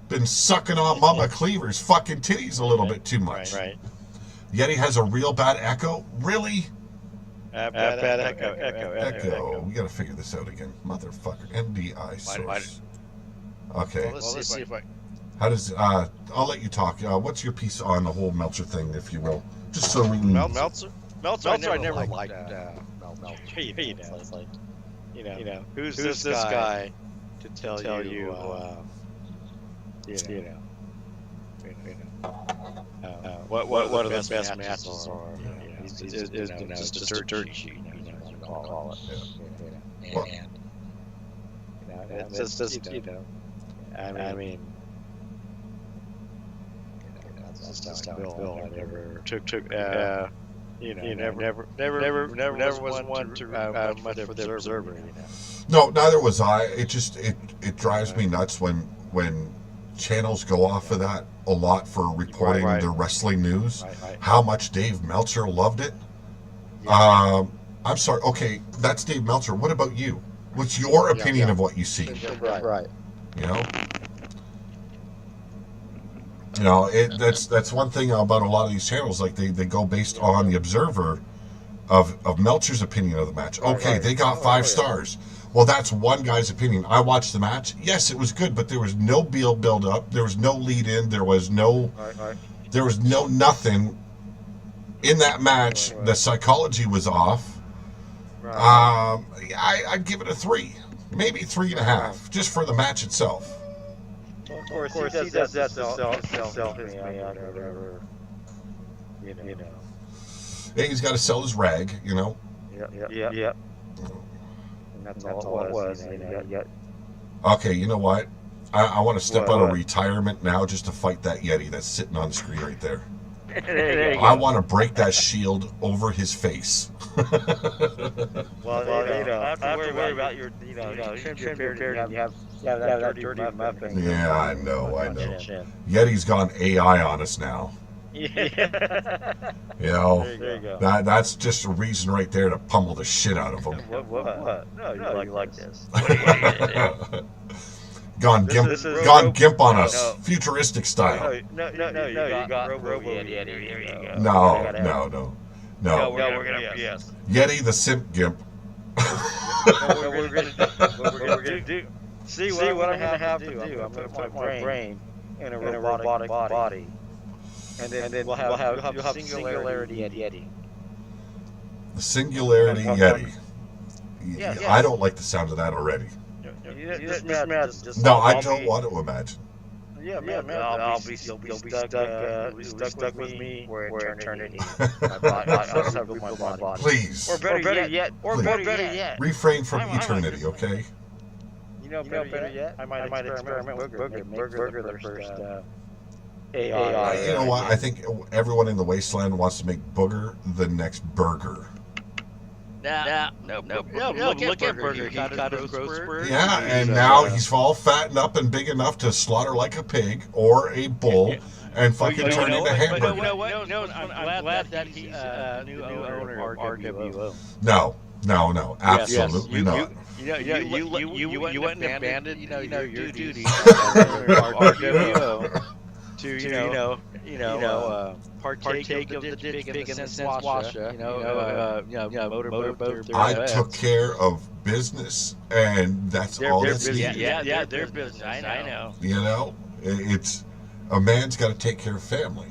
been sucking on Mama Cleaver's fucking titties a little bit too much. Right. Yeti has a real bad echo? Really? Bad echo. We gotta figure this out again. Motherfucker. NDI source. Okay. Well, let's see if I... How does, I'll let you talk. What's your piece on the whole Meltzer thing, if you will? Just so we can... Meltzer, I never liked Meltzer. It's like, you know, who's this guy to tell you, what are the best matches are? He's just a dirt sheet, you call it. And it's just, you know, I mean, that's just how Bill. I never took you know, never was one to much for the Observer. You know. No, neither was I. It just it drives me nuts when channels go off of that a lot for reporting their wrestling news. How much Dave Meltzer loved it. I'm sorry. Okay, that's Dave Meltzer. What about you? What's your opinion of what you see? Right. You know, that's one thing about a lot of these channels. Like they go based on the Observer of Meltzer's opinion of the match. Okay, they got 5 stars. Well, that's one guy's opinion. I watched the match. Yes, it was good, but there was no build up. There was no lead in. There was no nothing in that match. The psychology was off. I'd give it a 3, maybe 3.5, just for the match itself. Of course, he does that to sell his man or whatever. You know. Yeah, he's got to sell his rag, you know. Yep. And that's all it was. Okay, you know what? I want to step out of retirement now just to fight that Yeti that's sitting on the screen right there. I want to break that shield over his face. Well, you know, after worry about your, trim your beard and you have that dirty muffin. Yeah, I know. Yeti's gone AI on us now. Yeah. You know, there you go. That's just a reason right there to pummel the shit out of him. What? No, you like this. Gone gimp on us, futuristic style. No, you got Robo Yeti. There you go. No. No, we're gonna yes. Yeti the simp gimp. What we're gonna do. See what I'm gonna have to do. I'm gonna put my brain in a robotic body, and then we'll have singularity at Yeti. The Singularity Yeti. Yes. I don't like the sound of that already. Just imagine. No, I don't want to imagine. Yeah, man. You'll be stuck with me for eternity. I'll sever my body. Please. Or better yet. Refrain from eternity, okay? You know, better yet. I might experiment with Booger. Make Booger the first AI. You know what? I think everyone in the wasteland wants to make Booger the next burger. No. Look at Burger. He got his growth spurt. Yeah, and now he's all fattened up and big enough to slaughter like a pig or a bull and fucking turn into hamburger. You know what? No, I'm glad that he's the new owner of RWO. No, absolutely not. You wouldn't abandon your duty RWO to partake of the ditch pig and the Swasha, motorboat. I took care of business, and that's all that's needed. Yeah, they're business. I know. You know, it's a man's got to take care of family,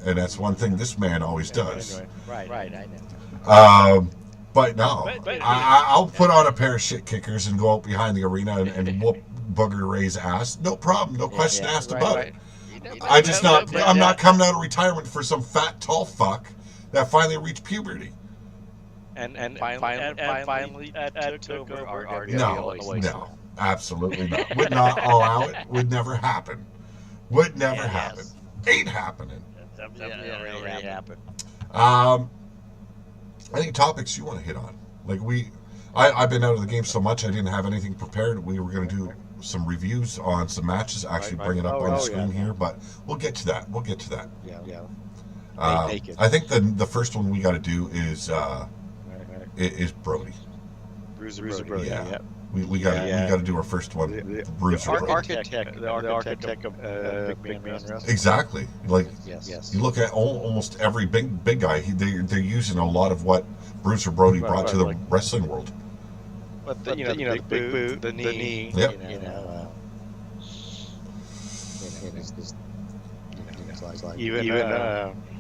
and that's one thing this man always does. Right. I know. But no, I'll put on a pair of shit kickers and go out behind the arena and whoop Booger Ray's ass. No problem, no question asked about it. I'm not coming out of retirement for some fat tall fuck that finally reached puberty. And finally took over our No, absolutely not. Would not allow it. Would never happen. Would never happen. Ain't happening. Really happen. Any topics you want to hit on? Like I've been out of the game so much I didn't have anything prepared. We were going to do some reviews on some matches, actually bring it up on the screen here, but we'll get to that. Yeah. I think the first one we got to do is Brody. Bruiser Brody. Yeah. We got to do our first one, the Bruiser Brody. The architect of Big Man Wrestling. Exactly. Like yes. you look at almost every big guy. They're using a lot of what Bruiser Brody brought to the wrestling world. But the big boot, the knee. Yep.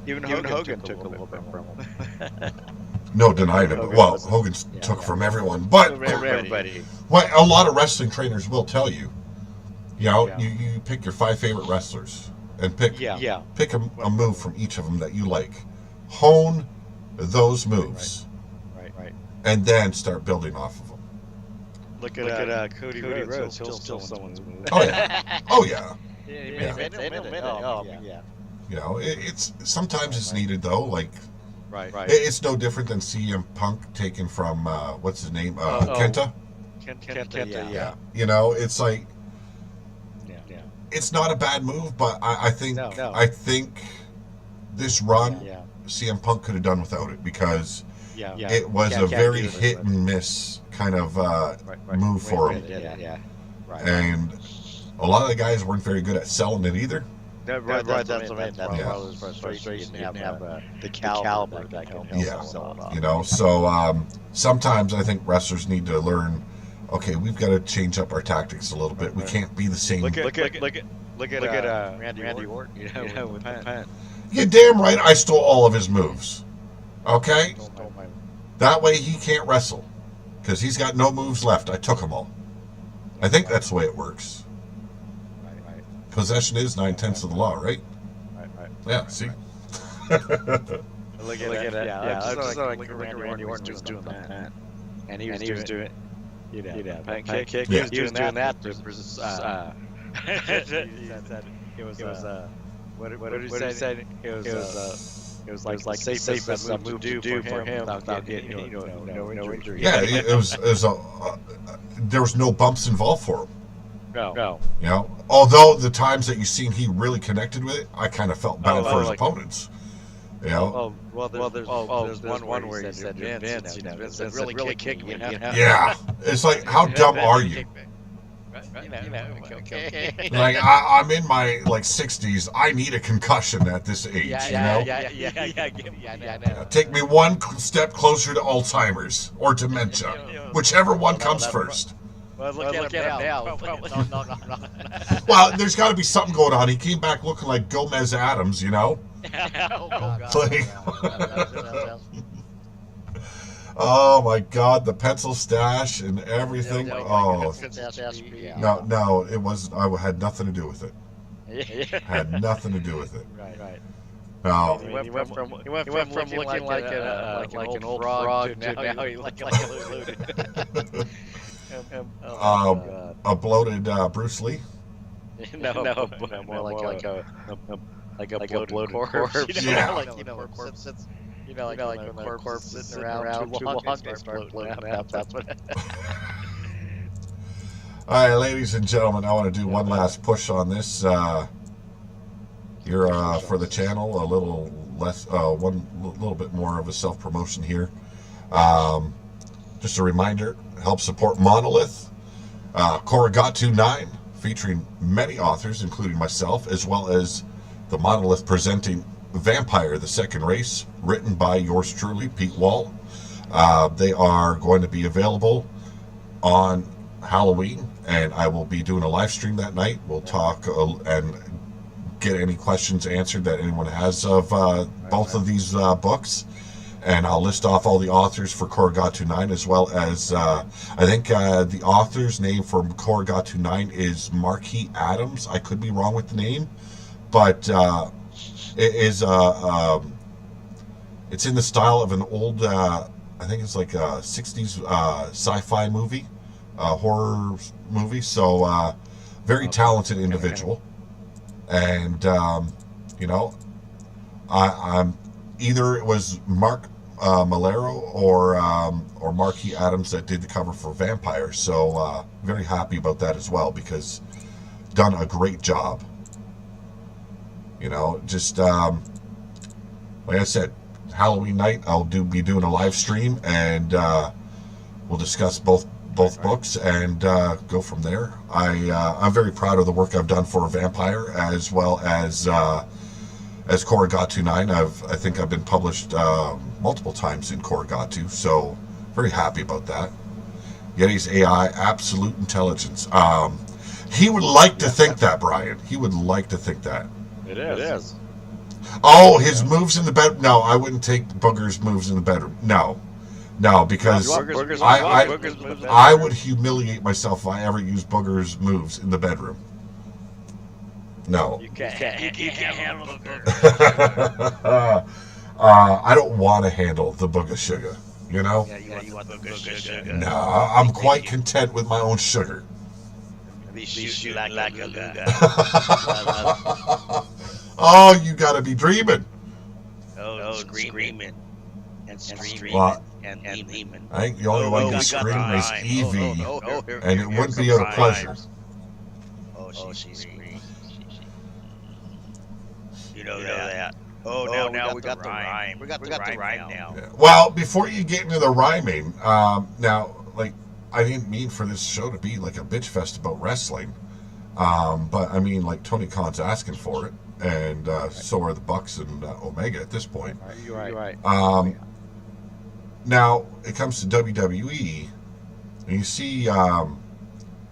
Even Hogan took a little bit from him. No denying it. Well, Hogan took from everyone, but everybody. What a lot of wrestling trainers will tell you. You pick your 5 favorite wrestlers and pick a move from each of them that you like. Hone those moves, right, and then start building off of them. Look at Cody Rhodes. He'll steal someone's move. Oh yeah. Yeah. You know, it's sometimes it's needed though. Like, right. It's no different than CM Punk taken from what's his name, Kenta. Kenta. Yeah. You know, it's like, Yeah. it's not a bad move, but I think this run CM Punk could have done without it because it was a very hit and miss kind of move for him. Yeah. Right. And a lot of the guys weren't very good at selling it either. That's part of the frustration. You didn't have the caliber that can help sell it off. You know, so sometimes I think wrestlers need to learn. Okay, we've got to change up our tactics a little bit. We can't be the same. Look at Randy Orton. With the pen. You're damn right. I stole all of his moves. Okay, that way he can't wrestle because he's got no moves left. I took them all. I think that's the way it works. Right. Possession is 9/10 of the law, right? Right. Yeah. See. Look at that. Yeah. Look at Randy Orton just doing that, and he was doing. Pen kick. Yeah. He was doing that. It was like the safest move to do for him without getting no injury. Yeah, it was there was no bumps involved for him. No. You know, although the times that you've seen he really connected with it, I kind of felt bad for his opponents. You know. There's one where he said Vince, Vince really kicked me. Yeah, it's like, how dumb are you? Okay. Like, I'm in my 60s. I need a concussion at this age. Yeah. Take me one step closer to Alzheimer's or dementia, whichever one comes first. Well, look at him now. Well, there's got to be something going on. He came back looking like Gomez Adams, you know. Oh my God, the pencil stash and everything. Oh, no, it was. I had nothing to do with it. Had nothing to do with it. Right. No. He went from looking like an old frog to now he looks like a loaded. A bloated Bruce Lee. No, more like a bloated corpse. Yeah. Like corpse sits. Like when the corpse sitting around too long, they start bloating up. That's what. All right, ladies and gentlemen, I want to do one last push on this. Here for the channel, a little less, one little bit more of a self-promotion here. Just a reminder, help support Monolith, Korogatu 9, featuring many authors, including myself, as well as the Monolith presenting Vampire: The Second Race, written by yours truly, Pete Wall. They are going to be available on Halloween, and I will be doing a live stream that night. We'll talk and get any questions answered that anyone has of both of these books, and I'll list off all the authors for Korogatu 9, as well as I think the author's name for Korogatu 9 is Marquis Adams. I could be wrong with the name, but it is it's in the style of an old I think it's like a 60s sci-fi movie, horror movie. So very talented individual. And I'm either it was Mark Malero or Marquis Adams that did the cover for Vampire. So very happy about that as well, because done a great job. Just like I said, Halloween night I'll be doing a live stream, and we'll discuss both books and go from there. I'm very proud of the work I've done for Vampire, as well as Korogatu 9. I think I've been published multiple times in Korogatu, so very happy about that. Yeti's AI, absolute intelligence. He would like to think that, Brian. He would like to think that. It is. Oh, his moves in the bed. No, I wouldn't take Booger's moves in the bedroom. No, because I would humiliate myself if I ever used Booger's moves in the bedroom. No. You can't handle Booger. I don't want to handle the Booger sugar. Yeah, you want Booger sugar. No, I'm quite content with my own sugar. Be shoot like a luga. Oh, you gotta be dreaming. Oh, screaming. And streaming. Well, and beaming. I think the only one who's screaming is Evie, and it wouldn't be out of pleasure. Oh, she screams. You know that. Oh, now we got the rhyme. We got the rhyme now. Yeah. Well, before you get into the rhyming, now, like, I didn't mean for this show to be like a bitch fest about wrestling, but I mean, like, Tony Khan's asking for it, and so are the Bucks and Omega at this point. You're right. Now it comes to WWE, and you see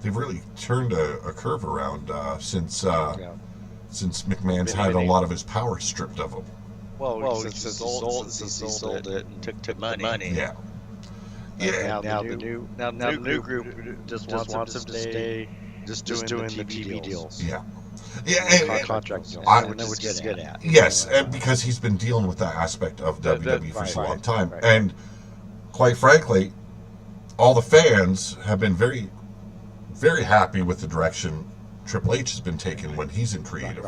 they've really turned a curve around since McMahon's had a lot of his power stripped of him. Well, since he sold it and took money. Yeah. Yeah. Now the new group just wants him to stay just doing the TV deals. Yeah. Yeah, contract deals. Which is good at. Yes, and because he's been dealing with that aspect of WWE for so long time, and quite frankly, all the fans have been very, very happy with the direction Triple H has been taken when he's in creative.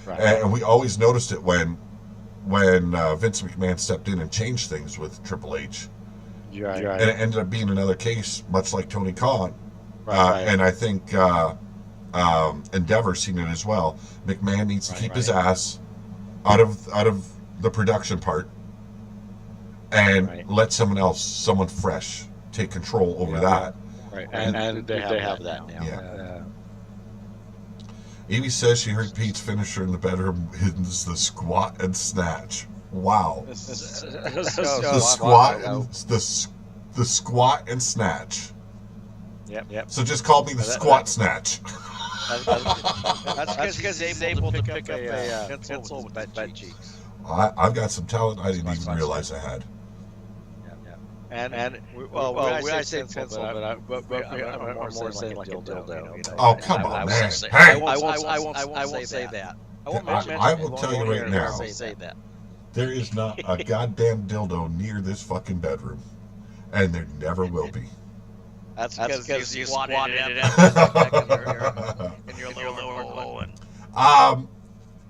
Right. And we always noticed it when Vince McMahon stepped in and changed things with Triple H. Right. And it ended up being another case, much like Tony Khan. And I think Endeavor's seen it as well. McMahon needs to keep his ass out of the production part and let someone fresh, take control over that. Right. And they have that now. Yeah. Evie says she heard Pete's finisher in the bedroom is the squat and snatch. Wow. The squat and snatch. Yep. So just call me the squat snatch. That's because he's able to pick up a pencil with butt cheeks. I've got some talent I didn't even realize I had. I say pencil, but I'm more saying like a dildo. Oh, come on, man. Hey, I won't say that. I will tell you right now. Say that. There is not a goddamn dildo near this fucking bedroom, and there never will be. That's because you squatted it up in your lower colon.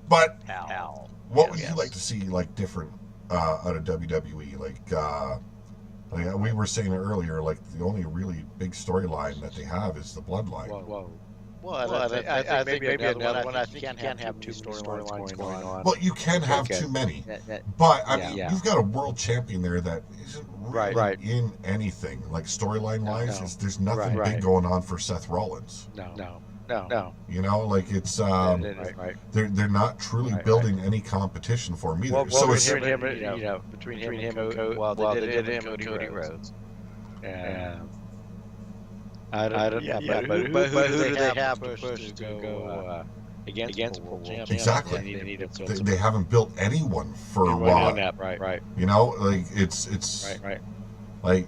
But Hal. what would you like to see, like, different out of WWE? Like we were saying earlier, like, the only really big storyline that they have is the Bloodline. Well, I think maybe another one. I think you can't have two storylines going on. Well, you can have too many. But, I mean, you've got a world champion there that isn't really in anything. Like, storyline-wise, there's nothing big going on for Seth Rollins. No. You know, like, it's, they're not truly building any competition for him either. Well, so it's between him and Cody, well, they did him and Cody Rhodes. But who do they have to push to go against world champions? Exactly. They haven't built anyone for a while. Right. You know, like, it's like,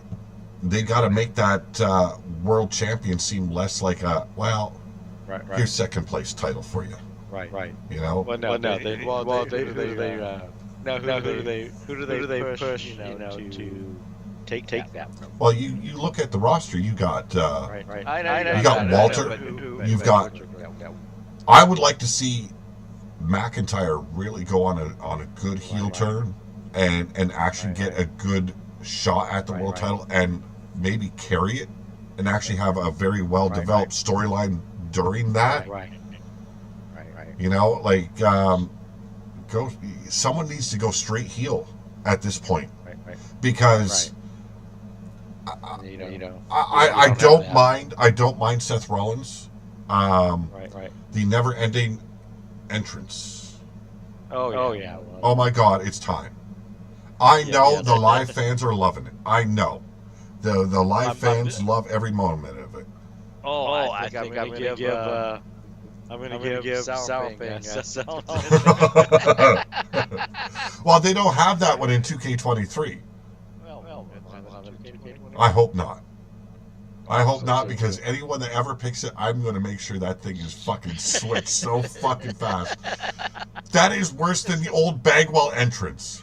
they got to make that world champion seem less like a, here's second place title for you. Right. You know? Who do they push, to take that from? Well, you look at the roster. You got You got Walter. You've got. I would like to see McIntyre really go on a good heel turn and actually get a good shot at the world title and maybe carry it and actually have a very well developed storyline during that. Right. You know, like someone needs to go straight heel at this point. Because I don't mind Seth Rollins. The never-ending entrance. Oh my God, it's time. I know the live fans are loving it. I know the live fans love every moment of it. I think I'm going to give. I'm going to give Sour Ping. Well, they don't have that one in 2K23. I hope not. I hope not, because anyone that ever picks it, I'm going to make sure that thing is fucking switched so fucking fast. That is worse than the old Bagwell entrance.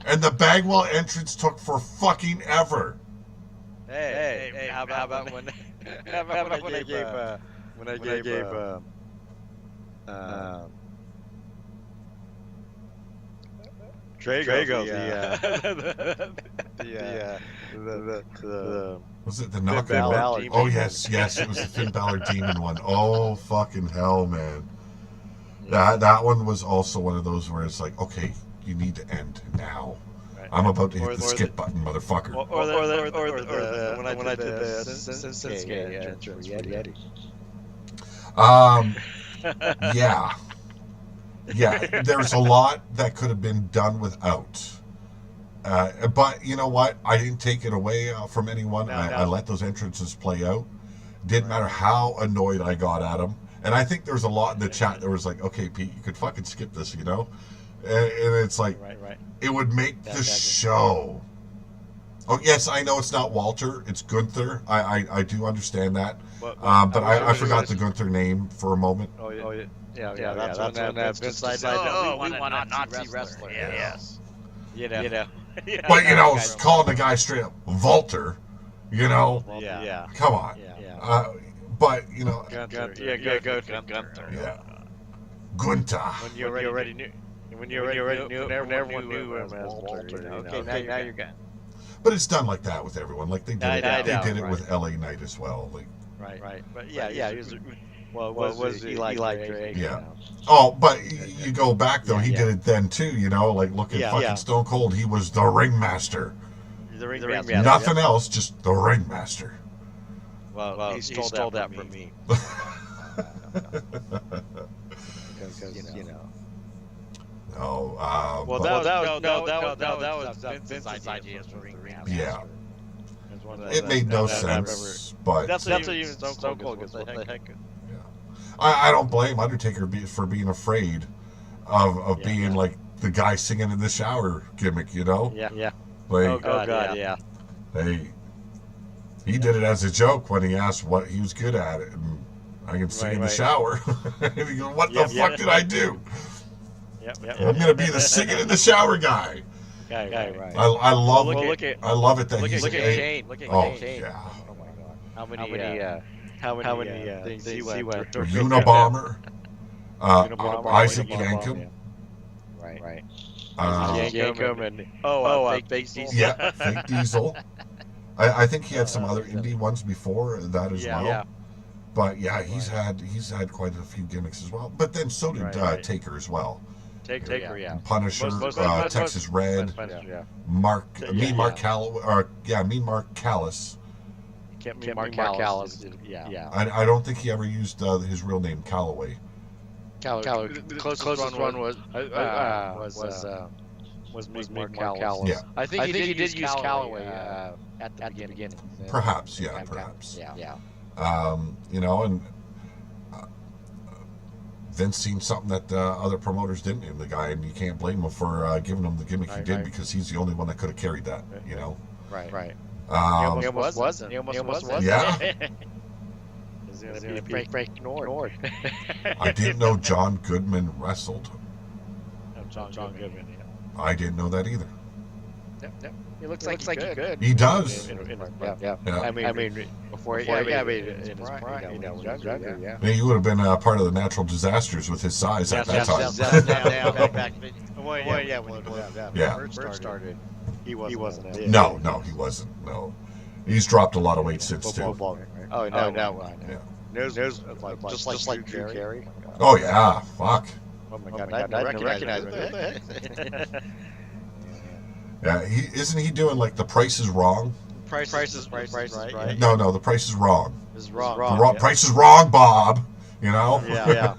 And the Bagwell entrance took for fucking ever. Hey, how about when I gave Drago the was it the knockout? Oh yes, it was the Finn Balor Demon one. Oh fucking hell, man. That one was also one of those where it's like, okay, you need to end now. I'm about to hit the skip button, motherfucker. Or when I did the Shinsuke entrance for Yeti. Yeah, there's a lot that could have been done without. But you know what? I didn't take it away from anyone. I let those entrances play out. Didn't matter how annoyed I got at them. And I think there was a lot in the chat that was like, okay, Pete, you could fucking skip this, you know? And it's like, it would make the show. Oh, yes, I know it's not Walter. It's Gunther. I do understand that. But I forgot the Gunther name for a moment. Yeah, that's when Vince decided, we want a Nazi wrestler. Yes. You know. But, you know, calling the guy straight up Walter, you know? Yeah. Come on. But, you know. Gunther. Go Gunther. Yeah. Gunther. When you already knew. When everyone knew him as Walter. Okay, now you're gone. But it's done like that with everyone. Like they did it with LA Knight as well. Like. Right. But he was Eli Drake. Yeah. Oh, but you go back though. He did it then too. You know, like look at fucking Stone Cold. He was the ringmaster. The ringmaster. Nothing else, just the ringmaster. Well, he stole that from me. Because you know. No. That was Vince's idea for ringmaster. Yeah. It made no sense, but that's even Stone Cold goes, what the heck? I don't blame Undertaker for being afraid of being like the guy singing in the shower gimmick, you know? Yeah. Like, oh God, yeah. He did it as a joke when he asked what he was good at it, and I can sing in the shower. And he goes, "What the fuck did I do? I'm gonna be the singing in the shower guy." Right. I love. I love it that look he's at Kane. Look at Kane. Yeah. Oh my God. How many things he went through? Unabomber. Unabomber, Isaac Unabomber, Yankem. Right. Yankem and Fake Diesel. Yeah, Fake Diesel. I think he had some other indie ones before that as well. Yeah. But yeah, he's had quite a few gimmicks as well. But then so did Taker as well. Taker, yeah. Punisher, Texas Red, Yeah. Mean Mark Callis. Mean Mark Callis. Mark Callis. Yeah. I don't think he ever used his real name, Calloway. The closest one was Mark Callis. Yeah. I think he did use Calloway at the beginning. Perhaps. Yeah. And Vince seen something that other promoters didn't in the guy, and you can't blame him for giving him the gimmick he did, because he's the only one that could have carried that, Right. He almost wasn't. Yeah. He's going to be Frank Nord. I didn't know John Goodman wrestled. John Goodman. Yeah. I didn't know that either. Yep. He looks like he could. He does. Yeah. I mean, before in his prime, when he was younger, yeah. I mean, he would have been part of the natural disasters with his size at that time. Back. When Bert started, he wasn't. No, he wasn't. No, he's dropped a lot of weight since too. Oh no. Yeah. Nose just like Drew Carey. Oh yeah, fuck. Oh my God, I didn't recognize him. Yeah, isn't he doing like The Price is Wrong? Price is right. No, The Price is Wrong. Is wrong. Price is wrong, Bob. Yeah.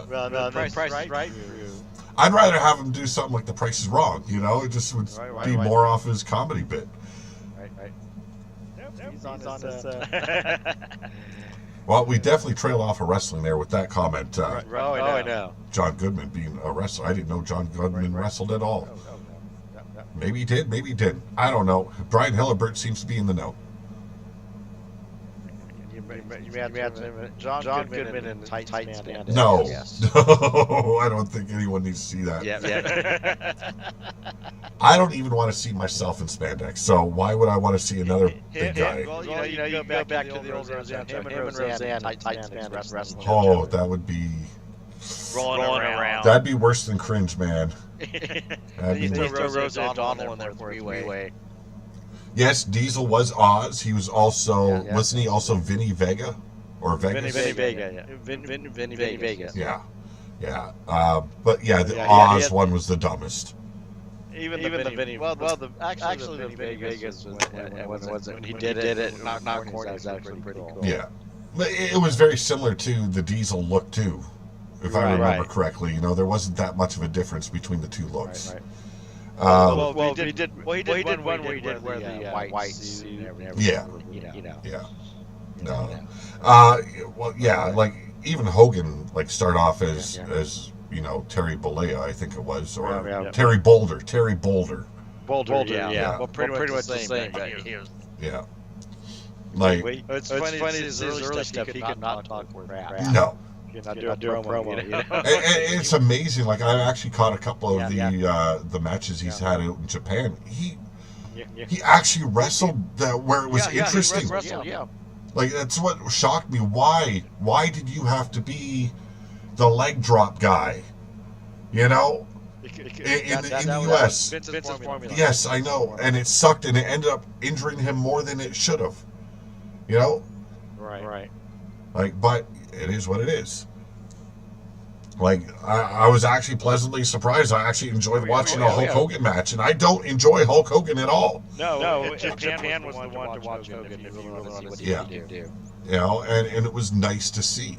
Well, no, Price is right. I'd rather have him do something like The Price is Wrong. It just would be more off his comedy bit. Right. Yep, he's on his. Well, we definitely trailed off of wrestling there with that comment. I know. John Goodman being a wrestler. I didn't know John Goodman wrestled at all. Maybe he did, maybe he didn't. I don't know. Brian Hillibert seems to be in the know. You had John Goodman in tight spandex. No, I don't think anyone needs to see that. Yeah. I don't even want to see myself in spandex, so why would I want to see another big guy? Well, you go back to the old Roseanne. Him and Roseanne tight spandex wrestling. Oh, that would be... Rolling around. That'd be worse than cringe, man. You throw Roseanne O'Donnell in there for a three-way. Yes, Diesel was Oz. He was also, wasn't he also Vinny Vega? Or Vegas? Vinny Vega, yeah. Vinny Vega. Yeah. But yeah, the Oz one was the dumbest. Even the Vinny. Well, actually the Vinny Vegas was when he did it. Not corny. Was actually pretty cool. Yeah, it was very similar to the Diesel look too, if I remember correctly. There wasn't that much of a difference between the two looks. Right. He did one where he did wear the white suit and everything. Yeah. No. Well, yeah, like even Hogan started off as Terry Bollea, I think it was, or Terry Boulder. Boulder, yeah. Well, pretty much the same. Yeah. Like, it's funny his early stuff. He could not talk for crap. No. He could not do a promo. It's amazing. Like, I actually caught a couple of the matches he's had out in Japan. He actually wrestled where it was interesting. He wrestled, Like, that's what shocked me. Why did you have to be the leg drop guy? In the U.S. Vince's formula. Yes, I know. And it sucked, and it ended up injuring him more than it should have. Right. Like, but it is what it is. Like, I was actually pleasantly surprised. I actually enjoyed watching a Hulk Hogan match, and I don't enjoy Hulk Hogan at all. No, Japan was the one to watch Hogan if you really want to see what he could do. And it was nice to see.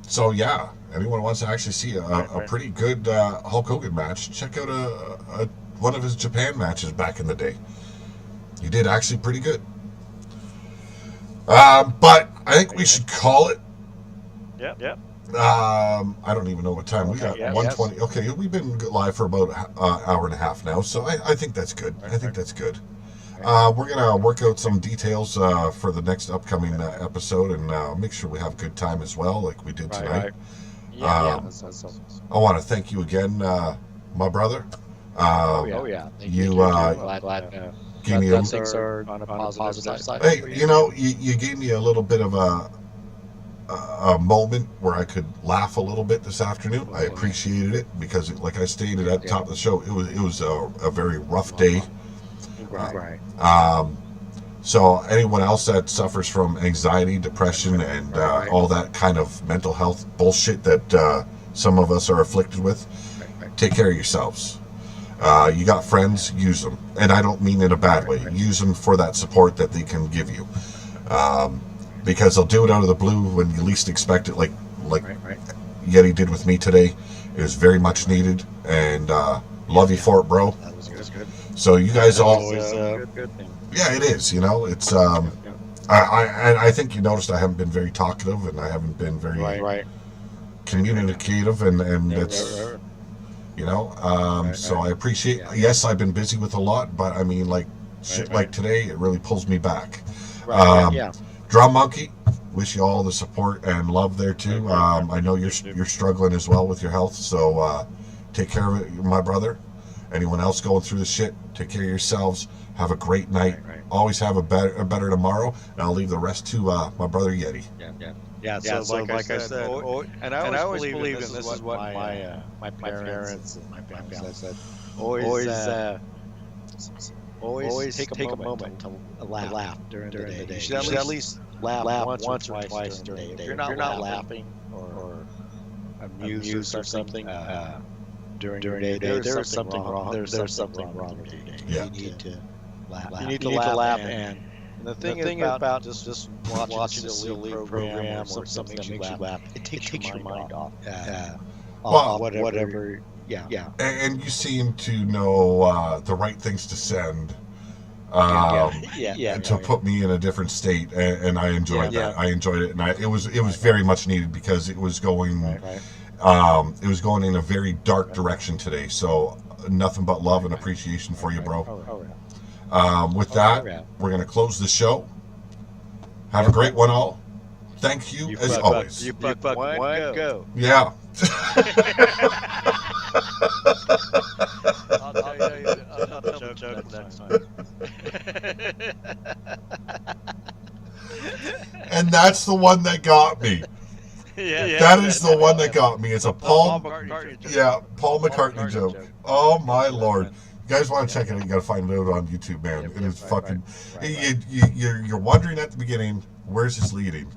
So, yeah, anyone wants to actually see a pretty good Hulk Hogan match, check out one of his Japan matches back in the day. He did actually pretty good. But I think we should call it. Yep. I don't even know what time we got. 1:20. Okay, we've been live for about an hour and a half now, so I think that's good. I think that's good. We're gonna work out some details for the next upcoming episode, and make sure we have a good time as well, like we did tonight. I want to thank you again, my brother. You gave me on a positive side. Hey, you gave me a little bit of a moment where I could laugh a little bit this afternoon. I appreciated it because, like I stated at the top of the show, it was a very rough day. Right. So anyone else that suffers from anxiety, depression, and all that kind of mental health bullshit that some of us are afflicted with, take care of yourselves. You got friends, use them. And I don't mean in a bad way. Use them for that support that they can give you. Because they'll do it out of the blue when you least expect it, like Yeti did with me today. It was very much needed, and love you for it, bro. That was good. So you guys all... Good thing. Yeah, it is. It's... I think you noticed I haven't been very talkative, and I haven't been very communicative, and it's... so I appreciate... Yes, I've been busy with a lot, but I mean, like, shit like today, it really pulls me back. Drum Monkey, wish you all the support and love there too. I know you're struggling as well with your health, so take care of it, my brother. Anyone else going through the shit, take care of yourselves. Have a great night. Always have a better tomorrow. And I'll leave the rest to my brother Yeti. Yeah. So like I said, and I always believe in this is what my parents and my family said. Always take a moment to laugh during the day. You should at least laugh once or twice during the day. If you're not laughing or amused or something during your day, there's something wrong. There's something wrong with your day. Yeah. You need to laugh. You need to laugh, and the thing about just watching a silly program or something that makes you laugh, it takes your mind off. Whatever. Yeah. And you seem to know the right things to send to put me in a different state, and I enjoyed that. I enjoyed it, and it was very much needed because it was going it was going in a very dark direction today. So nothing but love and appreciation for you, bro. With that, we're gonna close the show. Have a great one, all. Thank you as always. You fuck one, go. Yeah. I'll tell the joke next time. And that's the one that got me. That is the one that got me. It's a Paul McCartney joke. Oh my lord. You guys want to check it out, you got to find it out on YouTube, man. It is fucking... You're wondering at the beginning, where's this leading?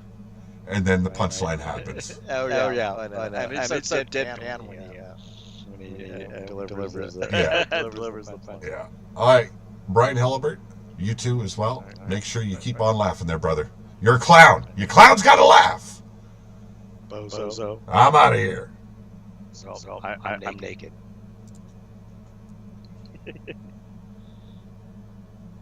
And then the punchline happens. Oh yeah. And it's so deadpan when he delivers the punch. Yeah. All right, Brian Hellebert, you too as well. Make sure you keep on laughing there, brother. You're a clown. You clowns got to laugh. Bozo. I'm out of here. So I'm naked.